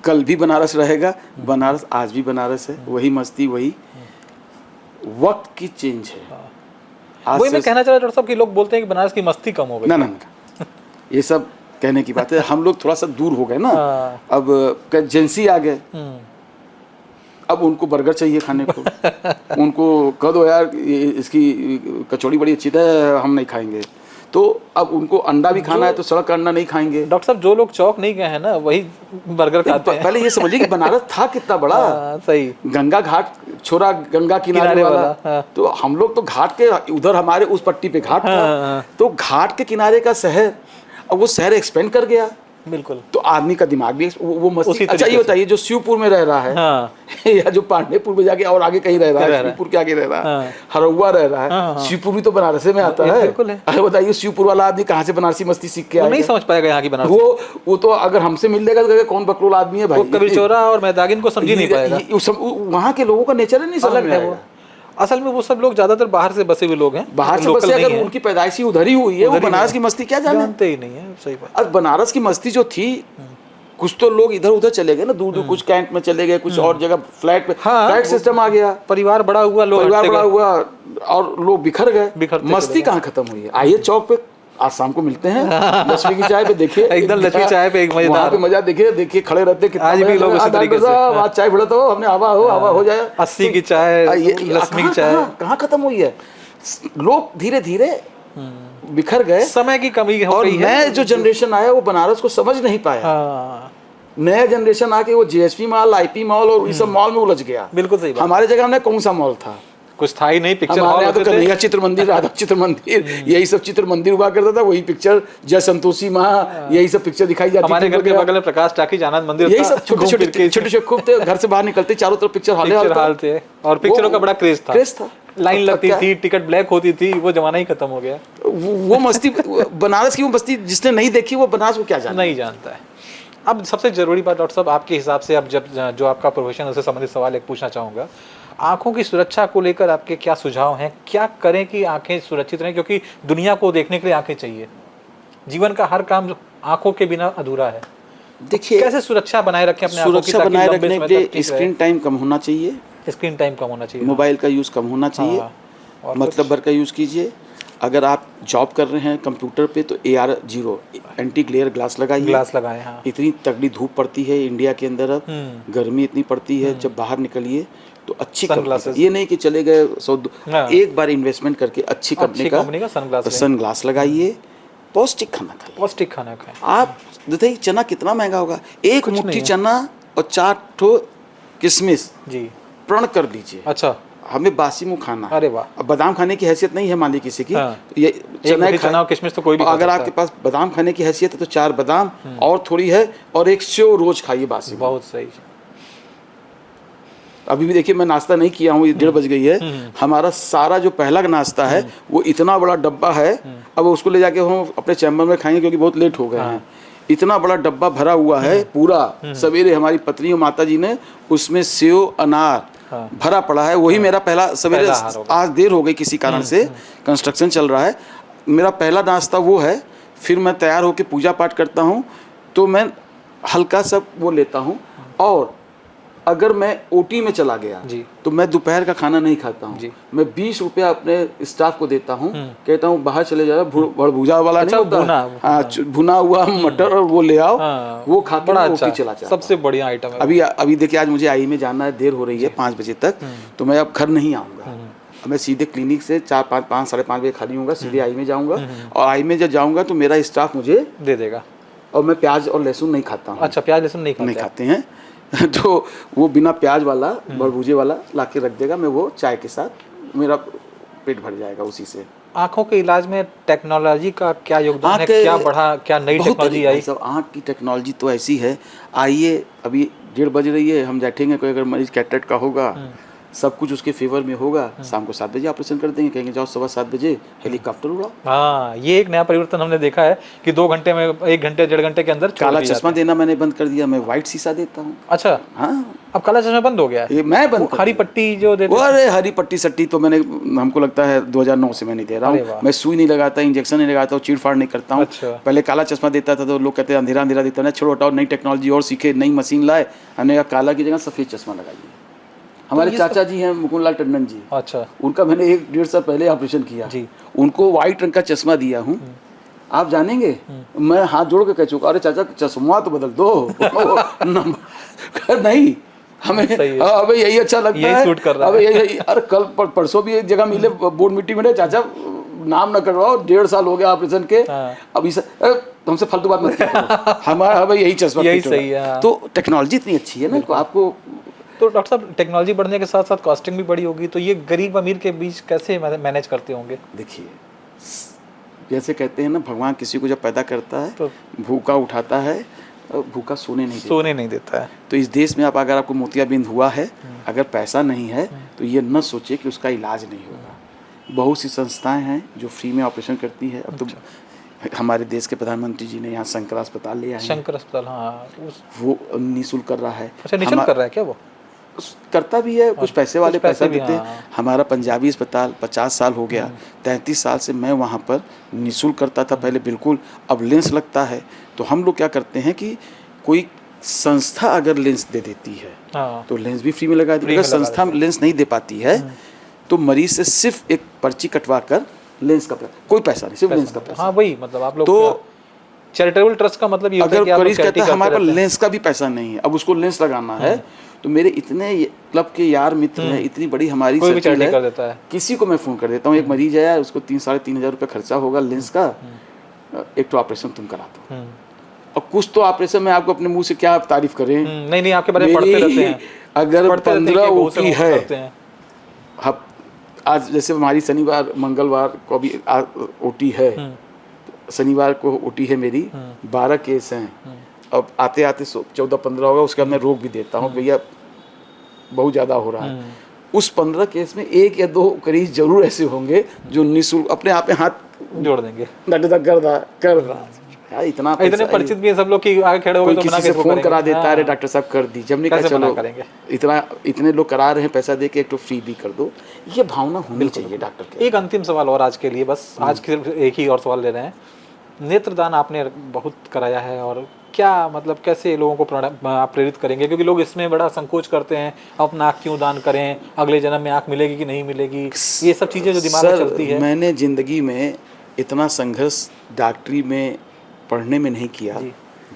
कल भी बनारस रहेगा, बनारस आज भी बनारस है, वही मस्ती, वही वक्त की चेंज है। आज वही मैं से कहना चाह रहा डॉक्टर साहब कि लोग बोलते हैं कि बनारस की मस्ती कम हो गई। ना ना ना, ये सब कहने की बात है। हम लोग थोड़ा सा दूर हो गए ना, हाँ। अब एजेंसी आ गए, अब उनको बर्गर चाहिए खाने को। उनको कह दो यार इसकी कचौड़ी बड़ी अच्छी है, हम नहीं खाएंगे। तो अब उनको अंडा भी खाना है तो सड़क का अंडा नहीं खाएंगे। डॉक्टर साहब, जो लोग चौक नहीं गए हैं ना वही बर्गर खाते हैं। पहले ये समझिए कि बनारस था कितना बड़ा। सही। गंगा घाट छोरा, गंगा किनारे वाला। हाँ। तो हम लोग तो घाट के उधर, हमारे उस पट्टी पे घाट था। हाँ। तो घाट के किनारे का शहर, अब वो शहर एक्सपेंड कर गया, बिल्कुल। तो आदमी का दिमाग भी वो मस्ती। उसी अच्छा तरीके ये बताइए, जो शिवपुर में रह रहा है, हाँ। या जो पांडेपुर में जाके और आगे कहीं रह रहा है, शिवपुर के आगे रह रहा है, हरौआ रह रहा है, शिवपुर भी तो बनारस में आता है। बिल्कुल है। अरे बताइए, शिवपुर वाला आदमी कहाँ से बनारसी मस्ती सीख के वो आएगा? नहीं समझ पाएगा यहाँ की बनारस। वो तो अगर हमसे मिल लेगा तो कहेगा कौन बकरोल आदमी है भाई। वो कबीर चौरा और मैदागिन को समझ ही नहीं पाएगा। वहाँ के लोगों का नेचर ही नहीं समझ में आएगा। असल में वो सब लोग ज्यादातर बाहर से बसे हुए लोग हैं, बाहर से लोकल बसे, नहीं अगर हैं। उनकी पैदाइशी उधर ही हुई है, वो बनारस की मस्ती क्या जानते ही नहीं है। सही बात। अब बनारस की मस्ती जो थी, कुछ तो लोग इधर उधर चले गए ना, दूर दूर, कुछ कैंट में चले गए, कुछ और जगह फ्लैट पे, फ्लैट सिस्टम आ गया, परिवार बड़ा हुआ, लोग परिवार बड़ा हुआ और लोग बिखर गए। मस्ती कहाँ खत्म हुई है? आइए चौक पे, आज शाम को मिलते हैं, लक्ष्मी की चाय पे देखिए, एकदम लक्ष्मी चाय पे एक मजेदार, वहाँ पे मजा देखिए खड़े रहते कितना। आज भी लोग उसी तरीके से, आज चाय भिड़ा तो हमने हवा हो जाए, 80 की चाय, लक्ष्मी की चाय कहाँ खत्म हुई है? लोग धीरे धीरे बिखर गए, समय की कमी हो और गई है। नया जो जनरेशन आया वो बनारस को समझ नहीं पाया। नया जनरेशन आके वो JSP मॉल, IP मॉल और इस सब मॉल में उलझ गया। बिल्कुल सही बात। हमारे जगह में कौन सा मॉल था? कुछ था ही नहीं। पिक्चर हमारे हॉल यहाँ तो होते थे। कन्हैया चित्र मंदिर, राधा चित्र मंदिर, यही सब चित्र मंदिर हुआ करता था। वही पिक्चर, जय संतोषी माँ, यही सब पिक्चर दिखाई जाती थी। हमारे घर के बगल में प्रकाश टाकीज आनंद मंदिर यही था। सब छोटे खूब थे। घर से बाहर निकलते चारों तरफ पिक्चर हॉल थे और पिक्चरों का बड़ा क्रेज था। लाइन लगती थी, टिकट ब्लैक होती थी, वो जमाना ही खत्म हो गया। वो मस्ती, बनारस की वो मस्ती जिसने नहीं देखी वो बनारस को क्या जाने, नहीं जानता है। अब सबसे जरूरी बात डॉक्टर साहब, आपके हिसाब से, अब जब जो आपका प्रोफेशन है उससे संबंधित सवाल एक पूछना चाहूँगा, आँखों की सुरक्षा को लेकर आपके क्या सुझाव हैं? क्या करें कि आँखें सुरक्षित रहें, क्योंकि दुनिया को देखने के लिए आँखें चाहिए। जीवन का हर काम आँखों के बिना अधूरा है। देखिए, कैसे सुरक्षा बनाए रखें अपने आँखों की, सुरक्षा बनाए रखने के लिए स्क्रीन स्क्रीन टाइम कम होना चाहिए, स्क्रीन टाइम कम होना चाहिए, मोबाइल का यूज़ कम होना चाहिए, मतलब भर का यूज़ कीजिए। अगर आप जॉब कर रहे हैं कंप्यूटर पे तो AR0 एंटी ग्लेयर ग्लास लगाइए। ग्लास लगाएं। हाँ। इतनी तगड़ी धूप पड़ती है इंडिया के अंदर, अब गर्मी इतनी पड़ती है, जब बाहर निकलिए तो अच्छी कंपनी, ये नहीं कि चले गए एक बार इन्वेस्टमेंट करके अच्छी कंपनी का सन ग्लास लगाइए। पौष्टिक खाना खाइए। पौष्टिक खाना खाएं। आप देखिए चना कितना महंगा होगा, एक मुट्ठी चना और 4 ठो किशमिश जी प्रण कर दीजिए। अच्छा, हमें बासी मुँह खाना। अरे वाह। अब बादाम खाने की हैसियत नहीं है मान ली किसी की, हाँ। ये चना और किशमिश तो कोई भी अगर आपके पास बादाम खाने की हैसियत है तो 4 बादाम और थोड़ी है और एक सेव रोज खाइए बासी। बहुत सही। अभी भी देखिए मैं नाश्ता नहीं किया हूँ, 1:30 बज गई है। हमारा सारा जो पहला नाश्ता है वो इतना बड़ा डब्बा है, अब उसको ले जाके हम अपने चैम्बर में खाएंगे क्योंकि बहुत लेट हो गए हैं। इतना बड़ा डब्बा भरा हुआ है पूरा, सवेरे हमारी पत्नी और माता जी ने उसमें सेव अनार भरा पड़ा है, वही मेरा पहला सवेरे। आज देर हो गई किसी कारण से, कंस्ट्रक्शन चल रहा है, मेरा पहला नाश्ता वो है। फिर मैं तैयार होकर पूजा पाठ करता हूँ तो मैं हल्का सा वो लेता हूँ और अगर मैं ओटी में चला गया जी। तो मैं दोपहर का खाना नहीं खाता हूँ। जी। मैं 20 रुपया अपने स्टाफ को देता हूँ, कहता हूँ बाहर चले जाओ, भुजा वाला अच्छा, नहीं होता, भुना। हाँ, भुना हुआ मटर और वो ले आओ, हाँ, वो खा के बड़ा मैं अच्छा ओटी चला जाता हूँ। सबसे बढ़िया आइटम है। अभी देखिए, आज मुझे आई में जाना है, देर हो रही है 5 बजे तक, तो मैं अब घर नहीं आऊँगा। मैं सीधे क्लिनिक से 4-5 साढ़े 5 बजे खाली होऊंगा, सीधे आई में जाऊँगा, और आई में जब जाऊँगा तो मेरा स्टाफ मुझे दे देगा। और मैं प्याज और लहसुन नहीं खाता हूँ। अच्छा, प्याज लहसुन नहीं खाते हैं तो वो बिना प्याज वाला बड़भुजे वाला ला के रख देगा, मैं वो चाय के साथ मेरा पेट भर जाएगा उसी से। आंखों के इलाज में टेक्नोलॉजी का क्या योगदान है, क्या बढ़ा, क्या नई टेक्नोलॉजी आई? सब आँख की टेक्नोलॉजी तो ऐसी है, आइए अभी 1:30 बज रही है, हम बैठेंगे, कोई अगर मरीज कैटरेक्ट का होगा, सब कुछ उसके फेवर में होगा, शाम को 7 बजे ऑपरेशन कर देंगे, कहेंगे जाओ 7:15 बजे हेलीकॉप्टर उड़ाओ। हाँ, ये एक नया परिवर्तन हमने देखा है कि 2 घंटे में, 1 घंटे 1.5 घंटे के अंदर काला चश्मा देना मैंने बंद कर दिया, मैं व्हाइट शीशा देता हूँ। अच्छा, हाँ, अब काला चश्मा बंद हो गया है? ये मैं बंद हरी पट्टी जो देते वो, अरे हरी पट्टी सट्टी तो मैंने, हमको लगता है 2009 से मैं नहीं दे रहा हूँ। मैं सुई नहीं लगाता, इंजेक्शन नहीं लगाता हूँ, चीड़-फाड़ नहीं करता हूँ। अच्छा। पहले काला चश्मा देता था तो लोग कहते हैं अंधेरा अंधेरा देता है, छोड़ो हटाओ, नई टेक्नोलॉजी और सीखे, नई मशीन लाए, हमने कहा काला की जगह सफ़ेद चश्मा लगाइए। हमारे चाचा जी हैं मुकुंद लाल टंडन जी, अच्छा, उनका मैंने 1-1.5 साल पहले ऑपरेशन किया जी। उनको व्हाइट रंग का चश्मा दिया हूँ, आप जानेंगे, मैं हाथ जोड़ के कह चुका, अरे चाचा चश्मा तो बदल दो नहीं, हमें अबे यही अच्छा लगता है, सूट कर रहा अबे यही। अरे कल परसों भी एक जगह मिले, बोर्ड मीटिंग में, चाचा नाम न करवाओ, 1.5 साल हो गया ऑपरेशन के, अभी हमसे फालतू बात मत करो, हमारा भाई यही चश्मा, यही सही है। तो टेक्नोलॉजी इतनी अच्छी है ना आपको। तो डॉक्टर साहब, टेक्नोलॉजी बढ़ने के साथ साथ कॉस्टिंग भी बड़ी होगी, तो ये गरीब अमीर के बीच कैसे मैनेज करते होंगे? देखिए, जैसे कहते हैं ना, भगवान किसी को जब पैदा करता है तो भूखा उठाता है, भूखा सोने नहीं देता है। तो इस देश में अगर आपको मोतियाबिंद हुआ है, अगर पैसा नहीं है तो ये न सोचे कि उसका इलाज नहीं होगा। बहुत सी संस्थाएं हैं जो फ्री में ऑपरेशन करती है। अब तो हमारे देश के प्रधानमंत्री जी ने यहाँ शंकर अस्पताल ले आए, शंकर अस्पताल, हाँ, वो निःशुल्क कर रहा है। अच्छा, निःशुल्क कर रहा है क्या? वो करता भी है, कुछ पैसे वाले पैसा देते हैं। हाँ। हमारा पंजाबी अस्पताल 50 साल हो गया, 33 साल से मैं वहाँ पर निःशुल्क करता था पहले, बिल्कुल। अब लेंस लगता है तो हम लोग क्या करते हैं कि कोई संस्था अगर लेंस दे देती है तो लेंस भी फ्री में लगा देती है। अगर संस्था लेंस नहीं दे पाती है तो मरीज से सिर्फ एक पर्ची कटवा कर लेंस का पैसा, कोई पैसा नहीं, सिर्फ लेंस का पैसा। हाँ, वही मतलब आप लोग तो चैरिटेबल ट्रस्ट का मतलब ये होता है कि अगर मरीज कहता है हमारे पास लेंस का भी पैसा नहीं है, अब उसको लेंस लगाना है, तो मेरे इतने क्लब के यार मित्र हैं, इतनी बड़ी हमारी सर्किल है, कर देता है। किसी को मैं फ़ोन कर देता हूँ, एक मरीज है यार, उसको 3-3.5 हज़ार रुपये खर्चा होगा लेंस का, एक तो ऑपरेशन तुम करा दो। और कुछ तो ऑपरेशन में आपको अपने मुंह से क्या तारीफ करें, नहीं, आपके बारे में पढ़ते रहते हैं। अगर 15 ओटी है, आज जैसे हमारी शनिवार मंगलवार को भी ओटी है, शनिवार को ओटी है मेरी, 12 केस हैं। अब आते आते 14-15 होगा, उसके बाद मैं रोक भी देता हूँ, भैया बहुत ज़्यादा हो रहा है। उस 15 केस में 1 या 2 मरीज जरूर ऐसे होंगे जो निःशुल्क अपने आप में हाथ जोड़ देंगे, कर रहा यार, इतने परिचित भी हैं सब लोग कि आगे खड़े हो गए तो किसी से फोन करा देता है, अरे डॉक्टर साहब कर दी, जब नहीं कहा चलो इतने लोग करा रहे हैं, पैसा दे के एक तो फ्री भी कर दो, ये भावना होनी चाहिए डॉक्टर के। एक अंतिम सवाल और आज के लिए, बस आज के एक ही और सवाल ले रहे हैं। नेत्रदान आपने बहुत कराया है, और क्या मतलब कैसे लोगों को आप प्रेरित करेंगे, क्योंकि लोग इसमें बड़ा संकोच करते हैं, अपना आँख क्यों दान करें, अगले जन्म में आँख मिलेगी कि नहीं मिलेगी, ये सब चीज़ें जो दिमाग में चलती है। मैंने ज़िंदगी में इतना संघर्ष डॉक्टरी में पढ़ने में नहीं किया,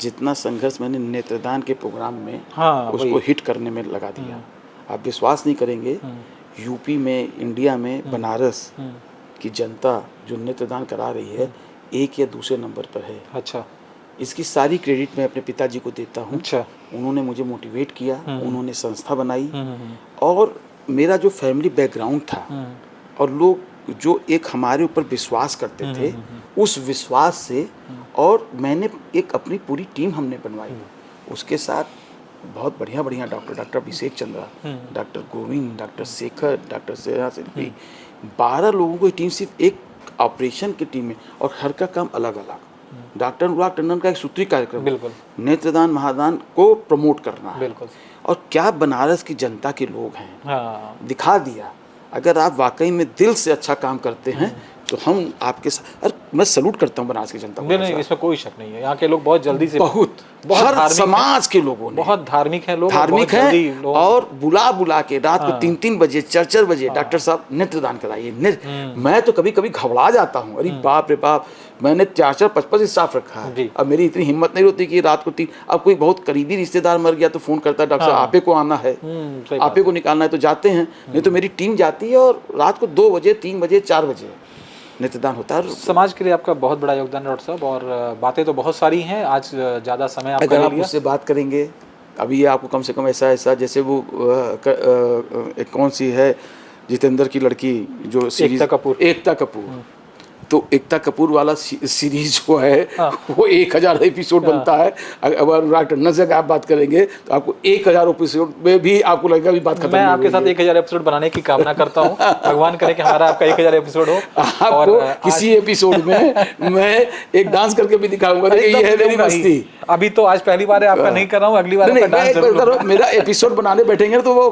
जितना संघर्ष मैंने नेत्रदान के प्रोग्राम में उसको हिट करने में लगा दिया। आप विश्वास नहीं करेंगे, यूपी में, इंडिया में, बनारस की जनता जो नेत्रदान करा रही है 1 या दूसरे नंबर पर है। अच्छा, इसकी सारी क्रेडिट मैं अपने पिताजी को देता हूँ। अच्छा, उन्होंने मुझे मोटिवेट किया, उन्होंने संस्था बनाई, और मेरा जो फैमिली बैकग्राउंड था और लोग जो एक हमारे ऊपर विश्वास करते थे, उस विश्वास से, और मैंने एक अपनी पूरी टीम हमने बनवाई, उसके साथ बहुत बढ़िया doctor Abhishek Chandra, doctor Govind, doctor Shekhar, doctor सेरा शिल्पी, 12 लोगों की टीम सिर्फ एक ऑपरेशन की टीम में, और हर का काम अलग अलग। डॉक्टर अनुराग टंडन का एक सूत्री कार्यक्रम, बिल्कुल, नेत्रदान महादान को प्रमोट करना है। बिल्कुल। और क्या बनारस की जनता के लोग हैं, हाँ, दिखा दिया। अगर आप वाकई में दिल से अच्छा काम करते हैं तो तो हम आपके साथ, अरे मैं सल्यूट करता हूँ बनारस की जनता को। नहीं, इसमें कोई शक नहीं है, यहाँ के लोग बहुत जल्दी से बहुत हर धार्मिक समाज के लोगों ने बहुत धार्मिक हैं लोग, धार्मिक बहुत जल्दी हैं, लोग- और बुला बुला के रात को 3-3 बजे 4-4 बजे डॉक्टर साहब नेत्रदान कराइए। मैं तो कभी कभी घबरा जाता हूँ, अरे बाप रे बाप, मैंने 4-4 5-5 स्टाफ रखा जी। है। अब मेरी इतनी हिम्मत नहीं होती कि रात को 3, अब कोई बहुत करीबी रिश्तेदार मर गया तो फोन करता है, डॉक्टर साहब आपे को आना है, सही आपे को निकालना है, तो जाते हैं। नहीं तो मेरी टीम जाती है और रात को 2 बजे 3 बजे 4 बजे नेत्रदान होता है। समाज के लिए आपका बहुत बड़ा योगदान है डॉक्टर साहब, और बातें तो बहुत सारी हैं, आज ज़्यादा समय आपका अगर ले आप लिया। मुझसे बात करेंगे अभी, ये आपको कम से कम ऐसा जैसे वो एक कौन सी है जितेंद्र की लड़की जो सीरीज, एकता कपूर, तो एकता कपूर वाला सीरीज जो है वो 1000 एपिसोड बनता है। अगर अनुराग टंडन से आप बात करेंगे तो आपको 1000 एपिसोड में भी आपको लगेगा भी बात खत्म मैं नहीं आपके हुई साथ है। 1000 एपिसोड बनाने की कामना करता हूँ, भगवान करे कि हमारा आपका 1000 एपिसोड हो। आपको किसी एपिसोड में मैं एक डांस करके भी दिखाऊंगा, देखिए ये है मेरी मस्ती। अभी तो आज पहली बार है आपका, नहीं कर रहा हूँ, अगली बार नहीं, आपका मैं डांस एक बार जरूर बता रहा हूँ, मेरा एपिसोड बनाने बैठेंगे तो वो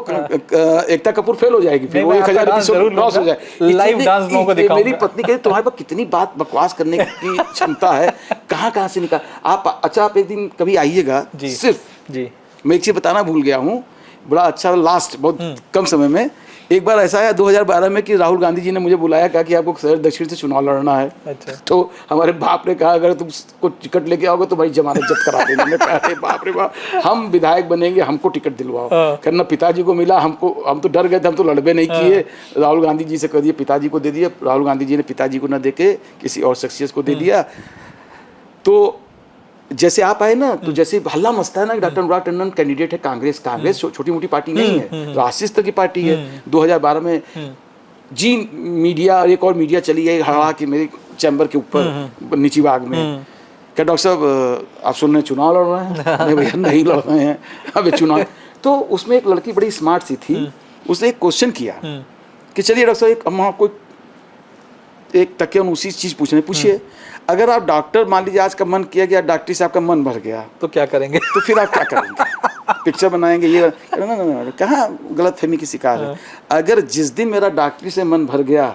एकता कपूर फेल हो जाएगी, फिर नहीं, वो मैं 1000 आपका डांस एपिसोड जरूर लॉस हो लूंगा। जाए। लाइव डांस लोगों को दिखाऊंगा। मेरी पत्नी कहती तुम्हारे पास कितनी बात बकवास करने की क्षमता है, कहाँ से निकाल आप। अच्छा, आप एक दिन कभी आइएगा, सिर्फ जी मैं एक चीज बताना भूल गया हूँ, बड़ा अच्छा लास्ट बहुत कम समय में एक बार ऐसा है 2012 में कि राहुल गांधी जी ने मुझे बुलाया, कहा कि आपको शहर दक्षिण से चुनाव लड़ना है। अच्छा। तो हमारे बाप ने कहा अगर तुम को टिकट लेके आओगे तो भाई जमानत जब्त करा देंगे। मैंने कहा अरे बाप रे बाप, हम विधायक बनेंगे, हमको टिकट दिलवाओ। करना पिताजी को मिला, हमको, हम तो डर गए थे, हम तो लड़बे नहीं किए। राहुल गांधी जी से कर दिए, पिताजी को दे दिए। राहुल गांधी जी ने पिताजी को न दे के किसी और शख्सियत को दे दिया। तो जैसे आप आए ना, तो जैसे हल्ला मचता है ना कि डॉक्टर अनुराग टंडन कैंडिडेट है कांग्रेस। कांग्रेस छोटी मोटी पार्टी नहीं है, राष्ट्रीय स्तर की पार्टी है। 2012 में जी मीडिया, एक और मीडिया चली गई हड़ा कि मेरे चैम्बर के ऊपर नीची बाग में, क्या डॉक्टर साहब आप सुन रहे हैं चुनाव लड़ रहे हैं? अरे भैया नहीं लड़ रहे हैं, अब चुनाव। तो उसमें एक लड़की बड़ी स्मार्ट सी थी, उसने एक क्वेश्चन किया कि चलिए डॉक्टर साहब, हम आपको एक तकिया उसी चीज पूछिए, अगर आप डॉक्टर, मान लीजिए आज का मन किया कि डॉक्टरी से आपका मन भर गया, तो क्या करेंगे? तो फिर आप क्या करेंगे? पिक्चर बनाएंगे ये? ना, कहाँ गलत फहमी की शिकार है। अगर जिस दिन मेरा डॉक्टरी से मन भर गया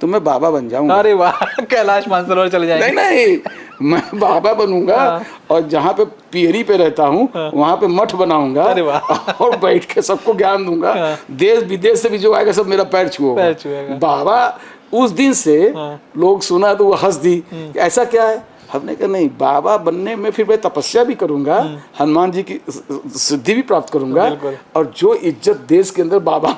तो मैं बाबा बन जाऊंगा। अरे वाह, कैलाश मानसरोवर चले जाएंगे। नहीं, मैं बाबा बनूंगा और जहाँ पे पियरी पे रहता हूँ वहाँ पे मठ बनाऊंगा और बैठ के सबको ज्ञान दूंगा। देश विदेश से भी जो आएगा सब मेरा पैर छुएगा। बाबा उस दिन से लोग सुना तो वो हंस दी, ऐसा क्या है? हमने कहा नहीं, बाबा बनने में फिर मैं तपस्या भी करूंगा, हनुमान जी की सिद्धि भी प्राप्त करूंगा, और जो इज्जत देश के अंदर बाबा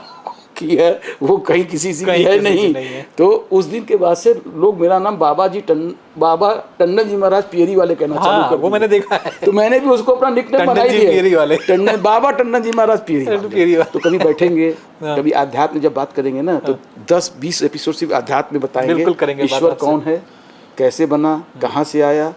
की है वो कहीं किसी से की है नहीं। तो उस दिन के बाद से लोग मेरा नाम बाबा टंडन जी महाराज पियरी वाले कहना चालू कर, वो मैंने देखा है। तो मैंने भी उसको अपना निकनेम बनाई दिया, बाबा टंडन जी महाराज पियरी। तो कभी बैठेंगे, कभी अध्यात्म जब बात करेंगे ना, तो 10-20 एपिसोड सिर्फ अध्यात्म में बताएंगे, ईश्वर कौन है, कैसे बना, कहाँ से आया।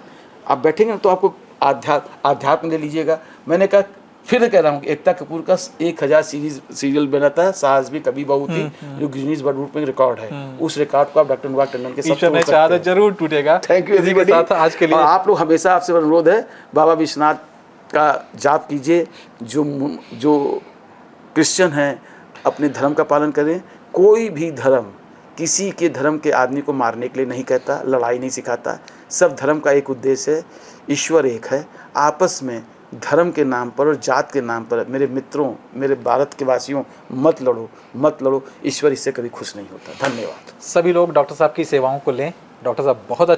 आप बैठेंगे ना तो आपको आध्यात्म ले लीजिएगा। मैंने कहा, फिर कह रहा हूँ, एकता कपूर का 1000 सीरियल बना था, साहस भी कभी बहू थी, जो गिनीज वर्ल्ड बुक में रिकॉर्ड है। उस रिकॉर्ड को आप डॉक्टर अनुराग टंडन के साथ जरूर टूटेगा। थैंक यू आज के लिए। आप लोग हमेशा, आपसे अनुरोध है, बाबा विश्वनाथ का जाप कीजिए। जो क्रिश्चियन हैं अपने धर्म का पालन करें। कोई भी धर्म किसी के धर्म के आदमी को मारने के लिए नहीं कहता, लड़ाई नहीं सिखाता। सब धर्म का एक उद्देश्य है, ईश्वर एक है। आपस में धर्म के नाम पर और जात के नाम पर, मेरे मित्रों, मेरे भारत के वासियों, मत लड़ो। ईश्वर इससे कभी खुश नहीं होता। धन्यवाद। सभी लोग डॉक्टर साहब की सेवाओं को लें। डॉक्टर साहब बहुत अच्छे